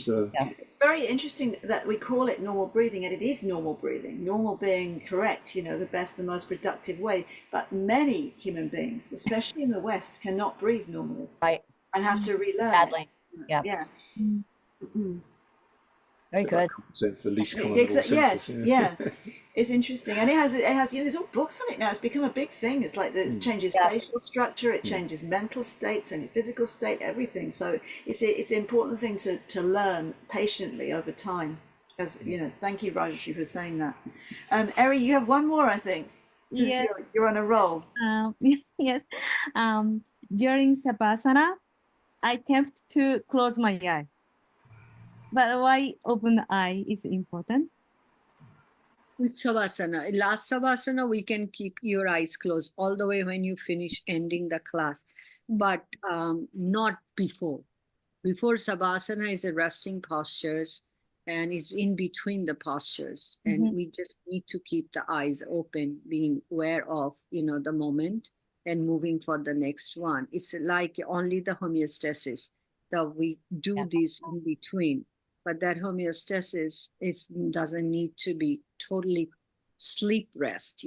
It's very interesting that we call it normal breathing, and it is normal breathing, normal being correct, the best, the most productive way. But many human beings, especially in the West, cannot breathe normally, right, and have to relearn badly. it. Yeah. Yeah. Very good. It's the least common of all Yes, senses. yeah. It's interesting, and it has there's all books on it now. It's become a big thing. It's like it changes facial structure, it changes mental states and physical state, everything. So it's an important thing to learn patiently over time. As thank you, Rajashri, for saying that. Eri, you have one more, I think, since Yeah. you're on a roll. Yes. During Savasana, I attempt to close my eye. But why open the eye is important? With Savasana, last Savasana, we can keep your eyes closed all the way when you finish ending the class, but not before. Before Savasana is a resting postures, and it's in between the postures. And we just need to keep the eyes open, being aware of, the moment and moving for the next one. It's like only the homeostasis that we do this in between. But that homeostasis doesn't need to be totally sleep rest,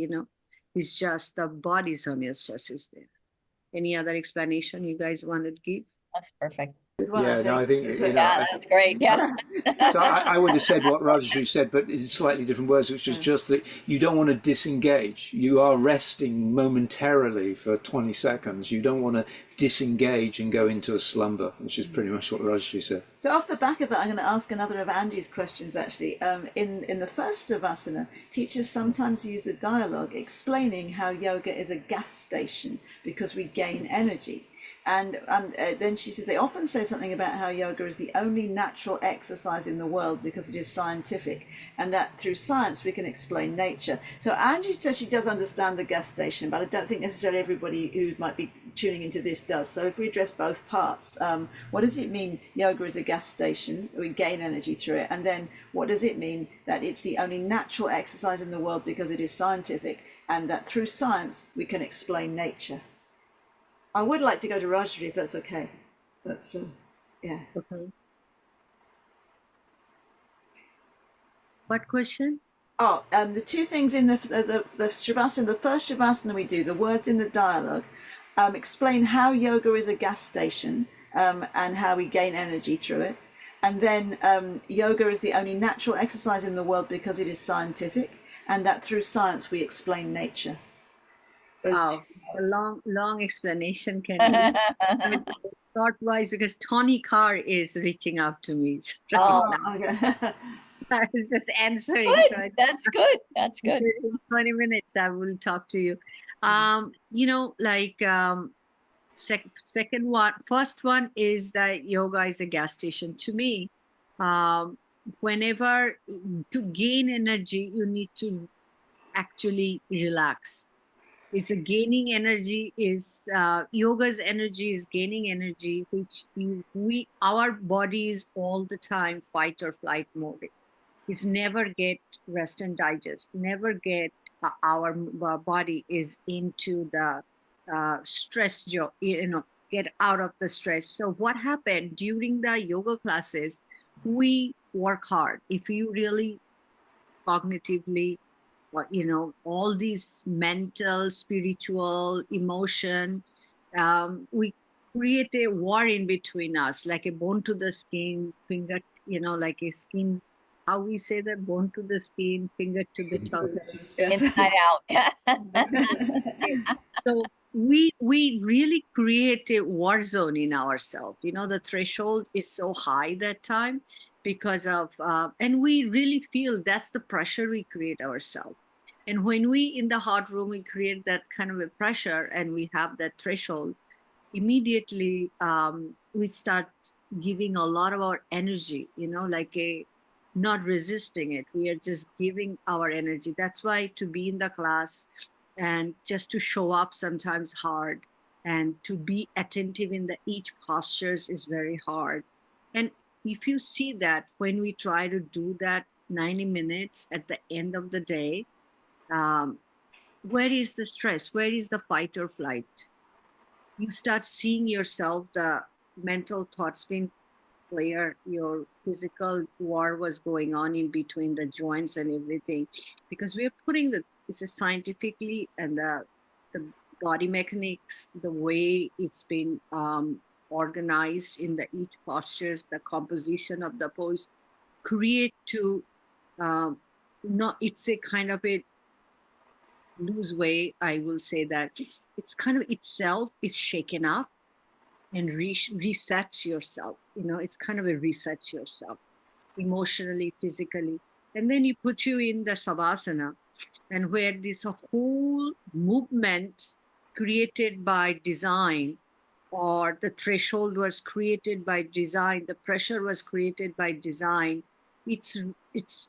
It's just the body's homeostasis there. Any other explanation you guys want to give? That's perfect. with one, Yeah, no, I think, It's you know, Yeah, that's great. Yeah. so I would have said what Rajashri said, but in slightly different words, which is just that you don't want to disengage. You are resting momentarily for 20 seconds. You don't want to disengage and go into a slumber, which is pretty much what Rajashri said. So off the back of that, I'm going to ask another of Angie's questions. Actually, in the first Savasana, teachers sometimes use the dialogue explaining how yoga is a gas station because we gain energy. And then she says they often say something about how yoga is the only natural exercise in the world because it is scientific, and that through science we can explain nature. So Angie says she does understand the gas station, but I don't think necessarily everybody who might be tuning into this does. So if we address both parts, what does it mean yoga is a gas station, we gain energy through it, and then what does it mean that it's the only natural exercise in the world because it is scientific, and that through science we can explain nature? I would like to go to Rajashri if that's okay. That's yeah. Okay. What question? Oh, the two things in the Shavasana, the first Shavasana we do, the words in the dialogue, explain how yoga is a gas station and how we gain energy through it. And then yoga is the only natural exercise in the world because it is scientific, and that through science we explain nature. Those Wow, a long explanation. Can you start wise, because Tony Carr is reaching out to me. Oh, okay. I was just answering. good. So That's good. That's good. in 20 minutes, I will talk to you. You know, like second one, first one is that yoga is a gas station. To me, whenever to gain energy, you need to actually relax. It's a gaining energy, is yoga's energy is gaining energy, which our body is all the time fight or flight mode. It's never get rest and digest, never get our body is into the stress, get out of the stress. So what happened during the yoga classes, we work hard. If you really cognitively, you know, all these mental, spiritual, emotion, we create a war in between us, like a bone to the skin, finger, you know, like a skin, how we say that, bone to the skin, finger to the toes. Yes. Inside out. So we really create a war zone in ourselves. You know, the threshold is so high that time because of, and we really feel that's the pressure we create ourselves. And when we in the hot room, we create that kind of a pressure and we have that threshold, immediately we start giving a lot of our energy, you know, like a not resisting it. We are just giving our energy. That's why to be in the class and just to show up sometimes hard, and to be attentive in the each postures is very hard. And if you see that when we try to do that 90 minutes at the end of the day, where is the stress? Where is the fight or flight? You start seeing yourself, the mental thoughts being clear, your physical war was going on in between the joints and everything, because we're putting this is scientifically, and the body mechanics, the way it's been organized in the each postures, the composition of the pose create to not, it's a kind of a loose way, I will say that it's kind of itself is shaken up and resets yourself. You know, it's kind of a resets yourself emotionally, physically. And then you put you in the Savasana, and where this whole movement created by design, or the threshold was created by design, the pressure was created by design, it's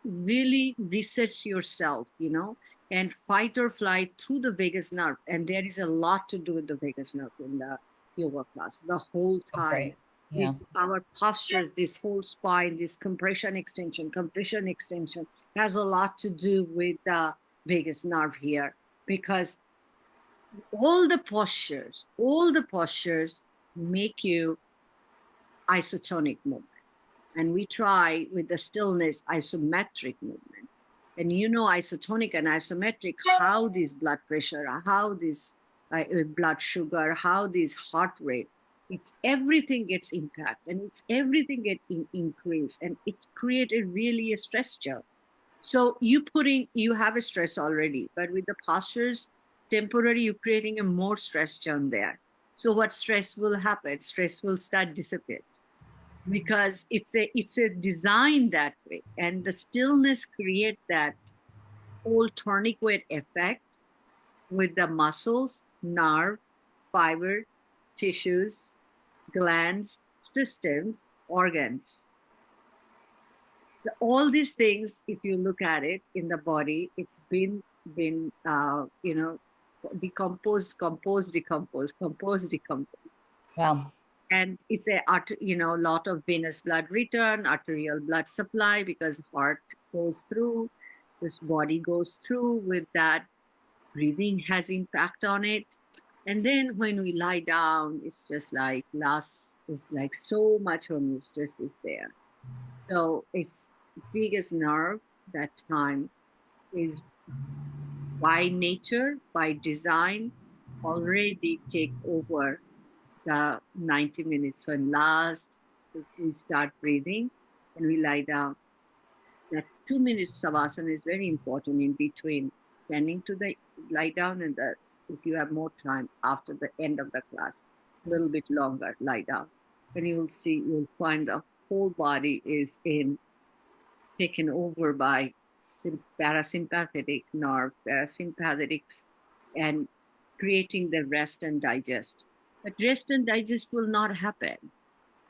really resets yourself, you know, and fight or flight through the vagus nerve. And there is a lot to do with the vagus nerve in the yoga class the whole time. Great. Yeah. This, our postures, this whole spine, this compression extension has a lot to do with the vagus nerve here, because all the postures make you isotonic movement. And we try with the stillness isometric movement. And you know, isotonic and isometric, how this blood pressure, how this blood sugar, how this heart rate It's everything gets impact, and it's everything get increased, and it's created really a stress job. So you have a stress already, but with the postures, temporary, you're creating a more stress zone there. So what stress will happen? Stress will start disappearing because it's a design that way, and the stillness create that whole tourniquet effect with the muscles, nerve, fiber, tissues, glands, systems, organs. So all these things, if you look at it in the body, it's been decomposed. Wow. And it's a lot of venous blood return, arterial blood supply, because heart goes through, this body goes through with that. Breathing has impact on it. And then when we lie down, it's just like so much homeostasis is there. So its biggest nerve that time is by nature, by design, already take over the 90 minutes. When last we start breathing and we lie down, that 2 minutes savasana is very important in between standing to the lie down, and if you have more time after the end of the class, a little bit longer lie down, and you'll find the whole body is taken over by parasympathetic nerve, parasympathetics, and creating the rest and digest. But rest and digest will not happen.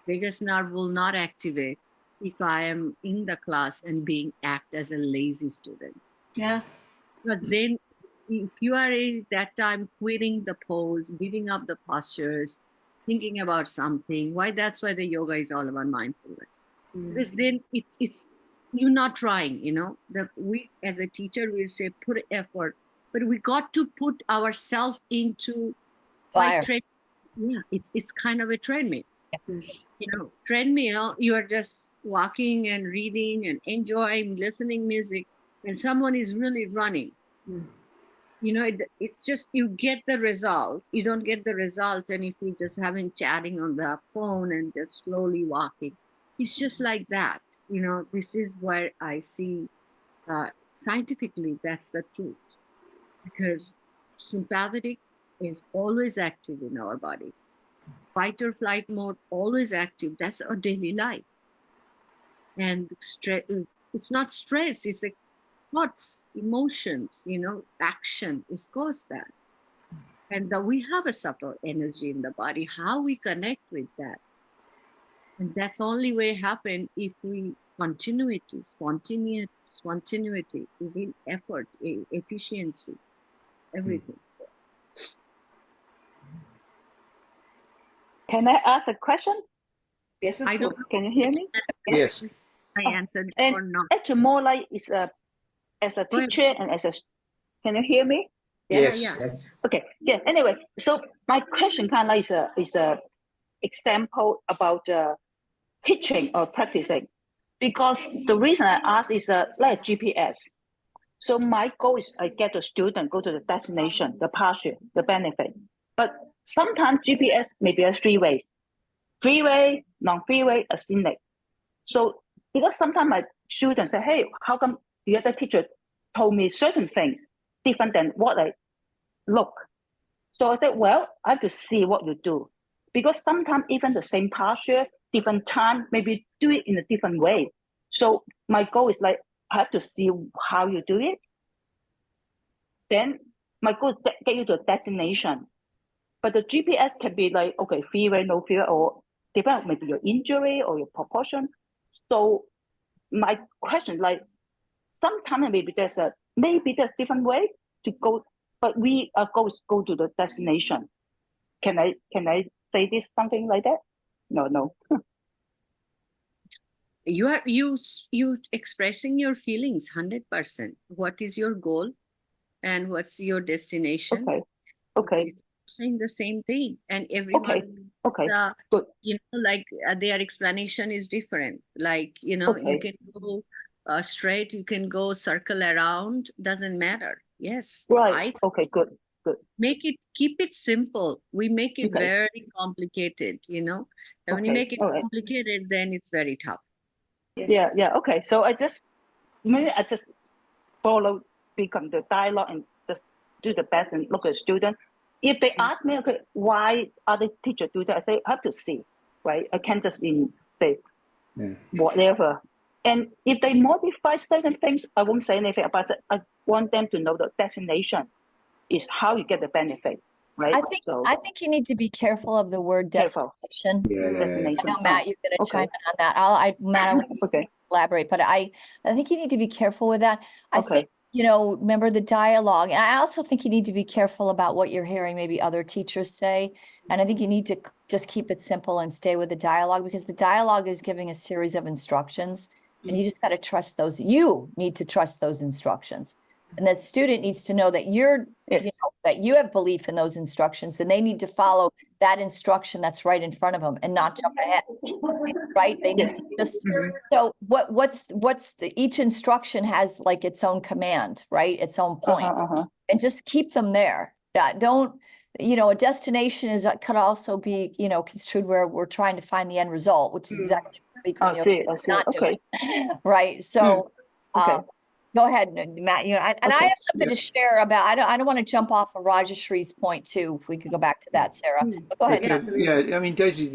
Vagus nerve will not activate if I am in the class and act as a lazy student. Yeah. Because then if you are at that time quitting the pose, giving up the postures, thinking about something, that's why the yoga is all about mindfulness. Because then it's you're not trying, we as a teacher will say put effort, but we got to put ourselves into Fire. It's kind of a treadmill. Treadmill, you are just walking and reading and enjoying, listening music, and someone is really running. It's just you get the result. You don't get the result, and if you just chatting on the phone and just slowly walking, it's just like that. This is where I see scientifically that's the truth, because sympathetic is always active in our body. Fight or flight mode, always active. That's our daily life. And it's not stress, it's thoughts, emotions, action is caused that. And we have a subtle energy in the body, how we connect with that. And that's only way happen if we continuity, spontaneity, even effort, efficiency, everything. Can I ask a question? Yes, of course. Can you hear me? Yes. I answered And or not. actually more like it's as a teacher and as a, can you hear me? Yes. Yes. Okay, yeah, anyway, so my question kind of like is a example about teaching or practicing, because the reason I ask is like GPS. So my goal is I get the student go to the destination, the passion, the benefit. But sometimes GPS may be a three-way, non-freeway, a scenic. So because sometimes my students say, hey, how come the other teacher told me certain things different than what I look? So I said, well, I have to see what you do. Because sometimes even the same posture, different time, maybe do it in a different way. So my goal is like, I have to see how you do it. Then my goal is get you to a destination. But the GPS can be like, okay, freeway, no freeway, or depending on maybe your injury or your proportion. So my question, like, sometimes maybe there's different way to go, but we go to the destination. Can I say this something like that? No. You expressing your feelings 100%. What is your goal, and what's your destination? Okay. It's saying the same thing, and everyone. Okay. Good. Like their explanation is different. Like you can go straight, you can go circle around. Doesn't matter. Yes. Right. Okay. Good. good. Keep it simple. We make it Okay. very complicated, you know. And when you Okay, make it all right. complicated, then it's very tough. Yes. Yeah. Okay. So I just follow Bikram the dialogue and just do the best and look at the student. If they ask me, okay, why other teachers do that, I say I have to see, right? I can't just say whatever. And if they modify certain things, I won't say anything about it. I want them to know the destination is how you get the benefit, right? I think you need to be careful of the word Careful. destination. Destination. I know, Matt, you're going to Okay. chime in on that. Matt, I want you to Okay. elaborate, but I think you need to be careful with that. I Okay. think, remember the dialogue. And I also think you need to be careful about what you're hearing maybe other teachers say. And I think you need to just keep it simple and stay with the dialogue, because the dialogue is giving a series of instructions and you just got to trust those. You need to trust those instructions. And that student needs to know that that you have belief in those instructions, and they need to follow that instruction that's right in front of them and not jump ahead. Right? They need to just, so each instruction has like its own command, right? Its own point, and just keep them there. Don't, a destination could also be, construed where we're trying to find the end result, which is exactly what Bikram Yoga is not doing. Right. So, go ahead, Matt. I have something to share about. I don't want to jump off of Rajashree's point too. If we could go back to that, Sarah. But go ahead. Yeah, I mean, Daisy,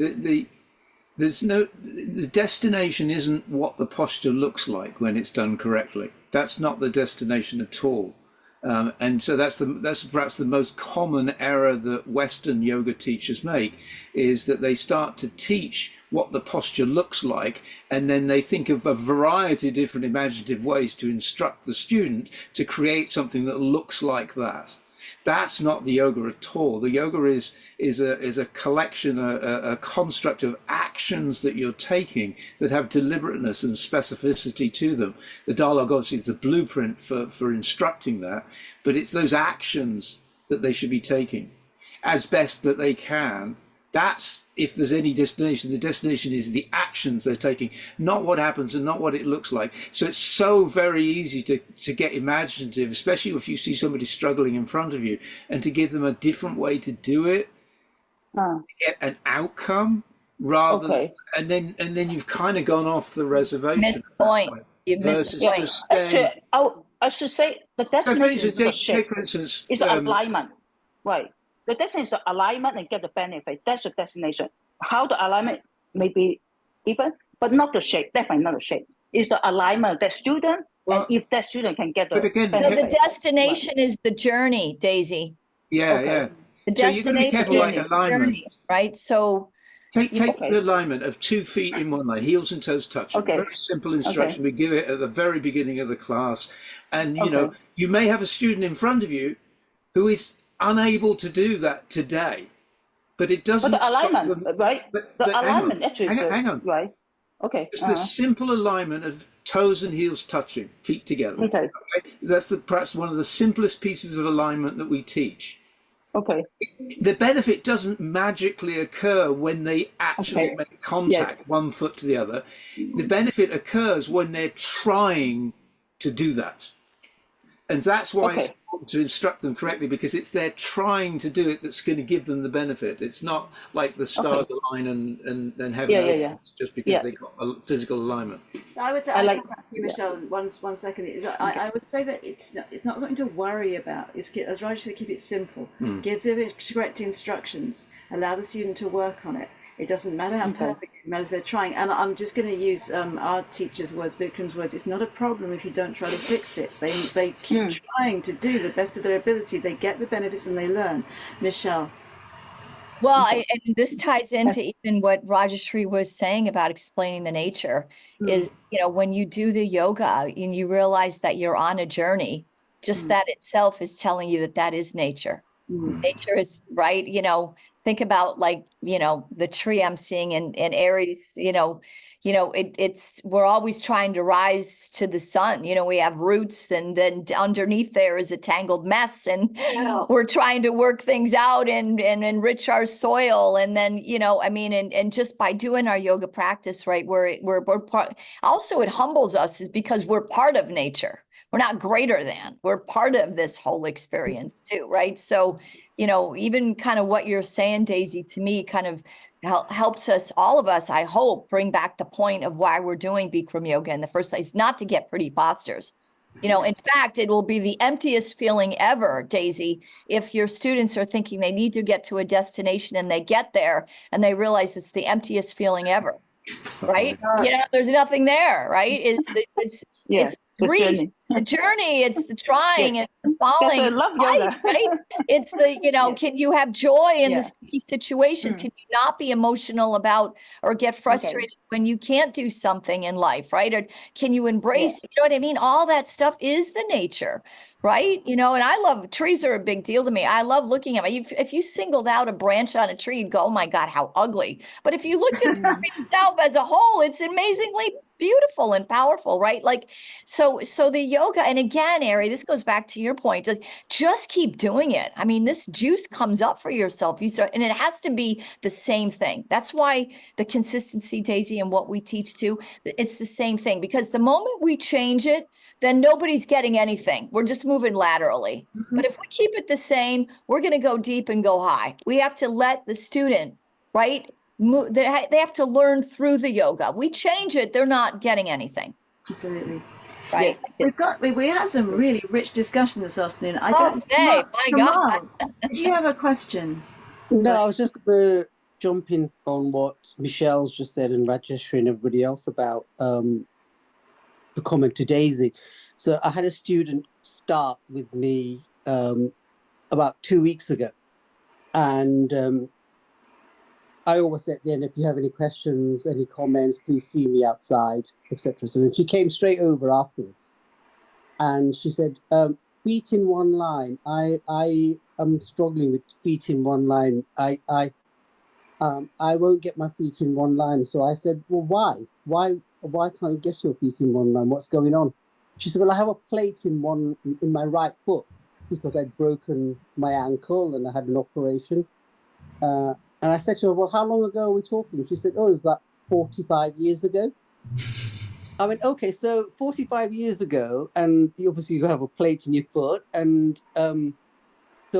the destination isn't what the posture looks like when it's done correctly. That's not the destination at all. And so that's perhaps the most common error that Western yoga teachers make, is that they start to teach what the posture looks like, and then they think of a variety of different imaginative ways to instruct the student to create something that looks like that. That's not the yoga at all. The yoga is a collection, a construct of actions that you're taking that have deliberateness and specificity to them. The dialogue obviously is the blueprint for instructing that, but it's those actions that they should be taking as best that they can. That's, if there's any destination, the destination is the actions they're taking, not what happens and not what it looks like. So it's so very easy to get imaginative, especially if you see somebody struggling in front of you, and to give them a different way to do it, get an outcome rather, and then you've kind of gone off the reservation. Missed the point. You've missed the point. Actually, I should say the destination is the shape. For instance, it's the alignment, right? The destination is the alignment and get the benefit. That's the destination. How the alignment may be even, but not the shape. Definitely not the shape. It's the alignment of that student, and if that student can get the benefit. No, the destination is the journey, Daisy. Yeah. The destination is the journey, right? So take the alignment of 2 feet in one line, heels and toes touching. Very simple instruction. We give it at the very beginning of the class, and you may have a student in front of you who is unable to do that today, but it doesn't. But the alignment, right? But alignment, actually. Hang on. Right. Okay. It's the simple alignment of toes and heels touching, feet together. Okay. That's perhaps one of the simplest pieces of alignment that we teach. Okay. The benefit doesn't magically occur when they actually make contact, one foot to the other. The benefit occurs when they're trying to do that. And that's why it's important to instruct them correctly, because it's their trying to do it that's going to give them the benefit. It's not like the stars align and heaven just because they got a physical alignment. So I would say, I'll come back to you, Michelle, one second. I would say that it's not something to worry about. It's, as Roger said, keep it simple. Give the correct instructions. Allow the student to work on it. It doesn't matter how perfect it is, it matters they're trying. And I'm just going to use our teacher's words, Bikram's words. It's not a problem if you don't try to fix it. They keep trying to do the best of their ability. They get the benefits and they learn. Michelle. Well, and this ties into even what Rajashree was saying about explaining the nature is, when you do the yoga and you realize that you're on a journey, just that itself is telling you that is nature. Nature is, right, think about the tree I'm seeing in Aries, we're always trying to rise to the sun. We have roots, and then underneath there is a tangled mess, and we're trying to work things out and enrich our soil. And then, and just by doing our yoga practice, right, we're part, also it humbles us, is because we're part of nature. we're not greater than, we're part of this whole experience too, right? So, even kind of what you're saying, Daisy, to me kind of helps us, all of us, I hope, bring back the point of why we're doing Bikram yoga in the first place, not to get pretty postures. In fact, it will be the emptiest feeling ever, Daisy, if your students are thinking they need to get to a destination and they get there and they realize it's the emptiest feeling ever, right? There's nothing there, right? It's Yes, the Greece, journey. it's the journey, it's the trying, Yes. it's the That's why I falling, love yoga. right? It's the, Yes. can you have joy in Yeah. the sticky situations? Mm. Can you not be emotional about or get frustrated when you can't do something in life, right? Or can you embrace, you know what I mean? All that stuff is the nature, right? And I love, trees are a big deal to me. I love looking at them. If you singled out a branch on a tree, you'd go, oh my God, how ugly. But if you looked at the tree itself as a whole, it's amazingly beautiful and powerful, right? Like, so the yoga, and again, Ari, this goes back to your point, just keep doing it. I mean, this juice comes up for yourself. You start, and it has to be the same thing. That's why the consistency, Daisy, and what we teach too, it's the same thing, because the moment we change it, then nobody's getting anything. We're just moving laterally. But if we keep it the same, we're going to go deep and go high. We have to let the student, right? They have to learn through the yoga. We change it, they're not getting anything. Absolutely. Right. Yes. We had some really rich discussion this afternoon. I Oh, don't say, my God. Did you have a question? No, I was just going to jump in on what Michelle's just said and Rajeshri and everybody else about the comment to Daisy. So I had a student start with me about 2 weeks ago. And I always say at the end, if you have any questions, any comments, please see me outside, etc. So then she came straight over afterwards. And she said, feet in one line. I am struggling with feet in one line. I won't get my feet in one line. So I said, well, why? Why can't you get your feet in one line? What's going on? She said, well, I have a plate in my right foot because I'd broken my ankle and I had an operation. And I said to her, well, how long ago are we talking? She said, oh, it was about 45 years ago. I went, okay, so 45 years ago, and obviously you have a plate in your foot, and so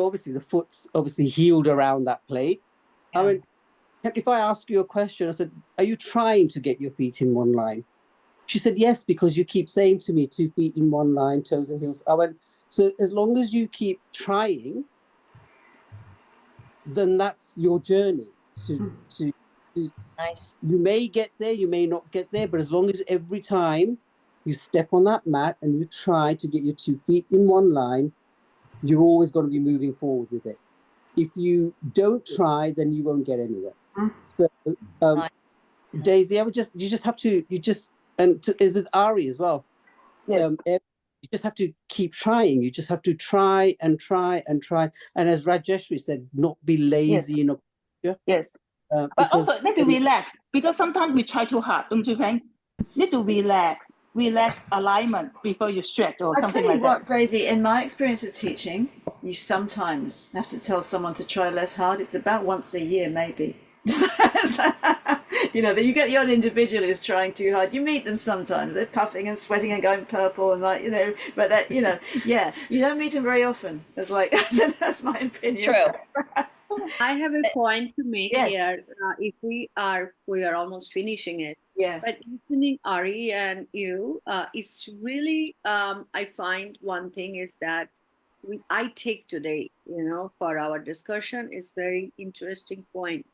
obviously the foot's obviously healed around that plate. Yeah. I went, if I ask you a question, I said, are you trying to get your feet in one line? She said, yes, because you keep saying to me 2 feet in one line, toes and heels. I went, so as long as you keep trying, then that's your journey to nice. You may get there, you may not get there, but as long as every time you step on that mat and you try to get your 2 feet in one line, you're always going to be moving forward with it. If you don't try, then you won't get anywhere. So, Daisy, you just have to, with Ari as well. Yes. You just have to keep trying. You just have to try and try and try. And as Rajeshri said, not be lazy. Yes. But also need to relax, because sometimes we try too hard, don't you think? Need to relax alignment before you stretch or something like that. I tell you what, Daisy, in my experience of teaching, you sometimes have to tell someone to try less hard. It's about once a year, maybe. That you get the odd individual who's trying too hard. You meet them sometimes. They're puffing and sweating and going purple and but that, you don't meet them very often. It's like, that's my opinion. True. I have a point to make here. If we are almost finishing it. Yeah. But listening Ari and you, it's really I find one thing is that I take today, for our discussion is very interesting point.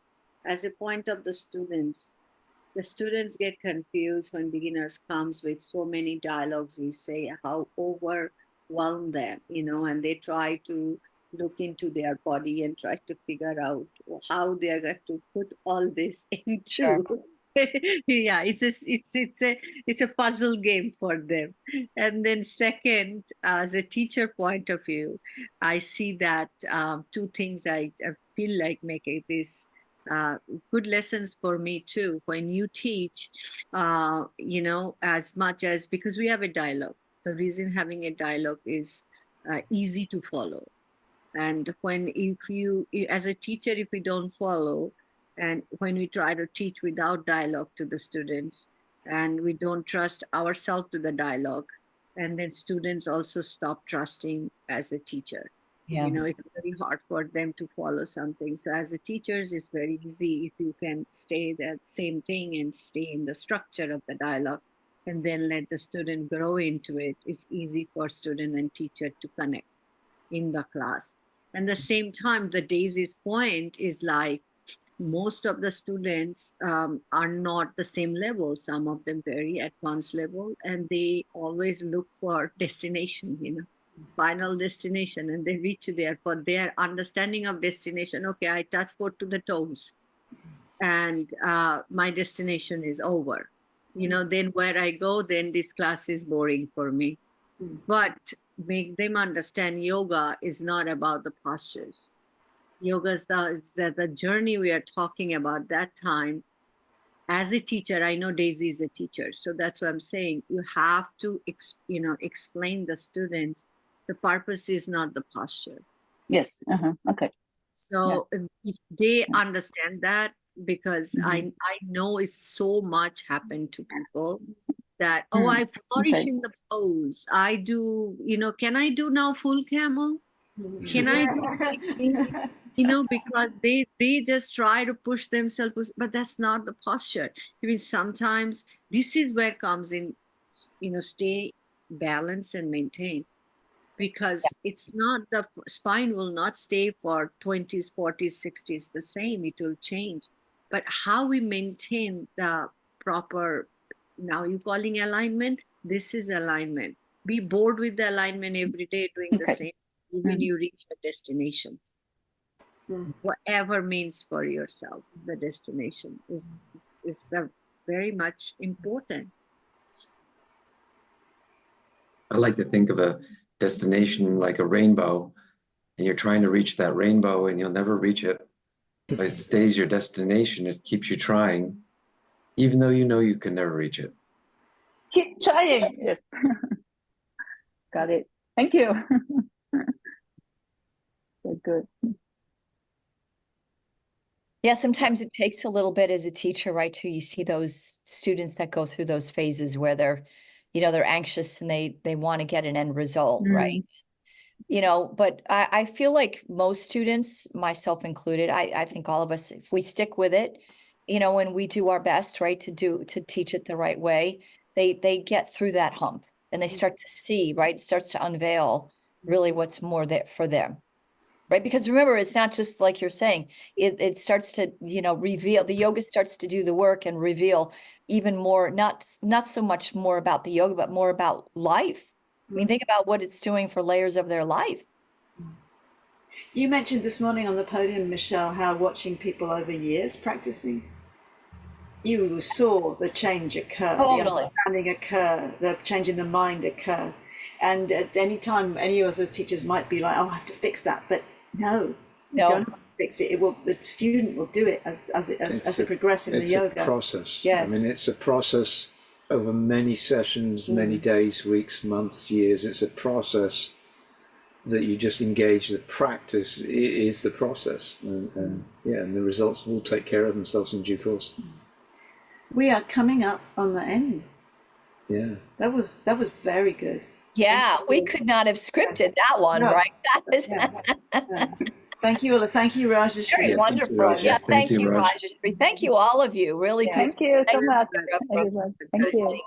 As a point of the students get confused when beginners comes with so many dialogues. We say how overwhelm them, and they try to look into their body and try to figure out how they are going to put all this into. Sure. Yeah, it's a puzzle game for them. And then second, as a teacher point of view, I see that two things I feel like making this good lessons for me too. When you teach, as much as, because we have a dialogue. The reason having a dialogue is easy to follow. And if you, as a teacher, if we don't follow, and when we try to teach without dialogue to the students, and we don't trust ourselves to the dialogue, And then students also stop trusting as a teacher. Yeah. You know, it's very hard for them to follow something. So as a teachers, it's very easy if you can stay that same thing and stay in the structure of the dialogue and then let the student grow into it. It's easy for student and teacher to connect in the class. And the same time, the Daisy's point is like, most of the students are not the same level. Some of them very advanced level, and they always look for destination, you know, final destination, and they reach there for their understanding of destination. Okay, I touch foot to the toes, and my destination is over. You know, then where I go, then this class is boring for me. But make them understand yoga is not about the postures. Yoga is the journey we are talking about that time. As a teacher, I know Daisy is a teacher, so that's what I'm saying. You have to, explain the students the purpose is not the posture. Yes. Okay. So if they understand that, because I know it's so much happened to people that, I flourish in the pose. I do, can I do now full camel? Can I do like this? Because they just try to push themselves, but that's not the posture. I mean, sometimes this is where comes in, stay balanced and maintain, because it's not, the spine will not stay for 20s, 40s, 60s the same. It will change. But how we maintain the proper, now you're calling alignment, this is alignment. Be bored with the alignment every day doing the same, even you reach a destination. Whatever means for yourself, the destination is the very much important. I like to think of a destination like a rainbow, and you're trying to reach that rainbow and you'll never reach it, but it stays your destination. It keeps you trying, even though you know you can never reach it. Keep trying. Yes. Got it. Thank you. Good. Yeah, sometimes it takes a little bit as a teacher, right? Too, you see those students that go through those phases where they're anxious and they want to get an end result, right? But I feel like most students, myself included, I think all of us, if we stick with it, and we do our best, right, to teach it the right way, they get through that hump and they start to see, right? It starts to unveil really what's more there for them. Right. Because remember, it's not just like you're saying, it starts to, reveal, the yoga starts to do the work and reveal even more, not so much more about the yoga, but more about life. I mean, think about what it's doing for layers of their life. You mentioned this morning on the podium, Michelle, how watching people over years practicing, you saw the change occur, the understanding occur, the change in the mind occur. And at any time, any of us as teachers might be like, I have to fix that. But no, you don't have to fix it. The student will do it as they progress in the yoga. It's a process. Yes. I mean, it's a process over many sessions, many days, weeks, months, years. It's a process that you just engage. The practice is the process. And the results will take care of themselves in due course. We are coming up on the end. Yeah. That was very good. Yeah, we could not have scripted that one, right? That is Thank you, Ola. Thank you, Rajeshri. very wonderful. Yes, Thank you, Raj. Rajeshri. Thank you, all of you. Really, Thank you so much, for everyone. Thank you. hosting.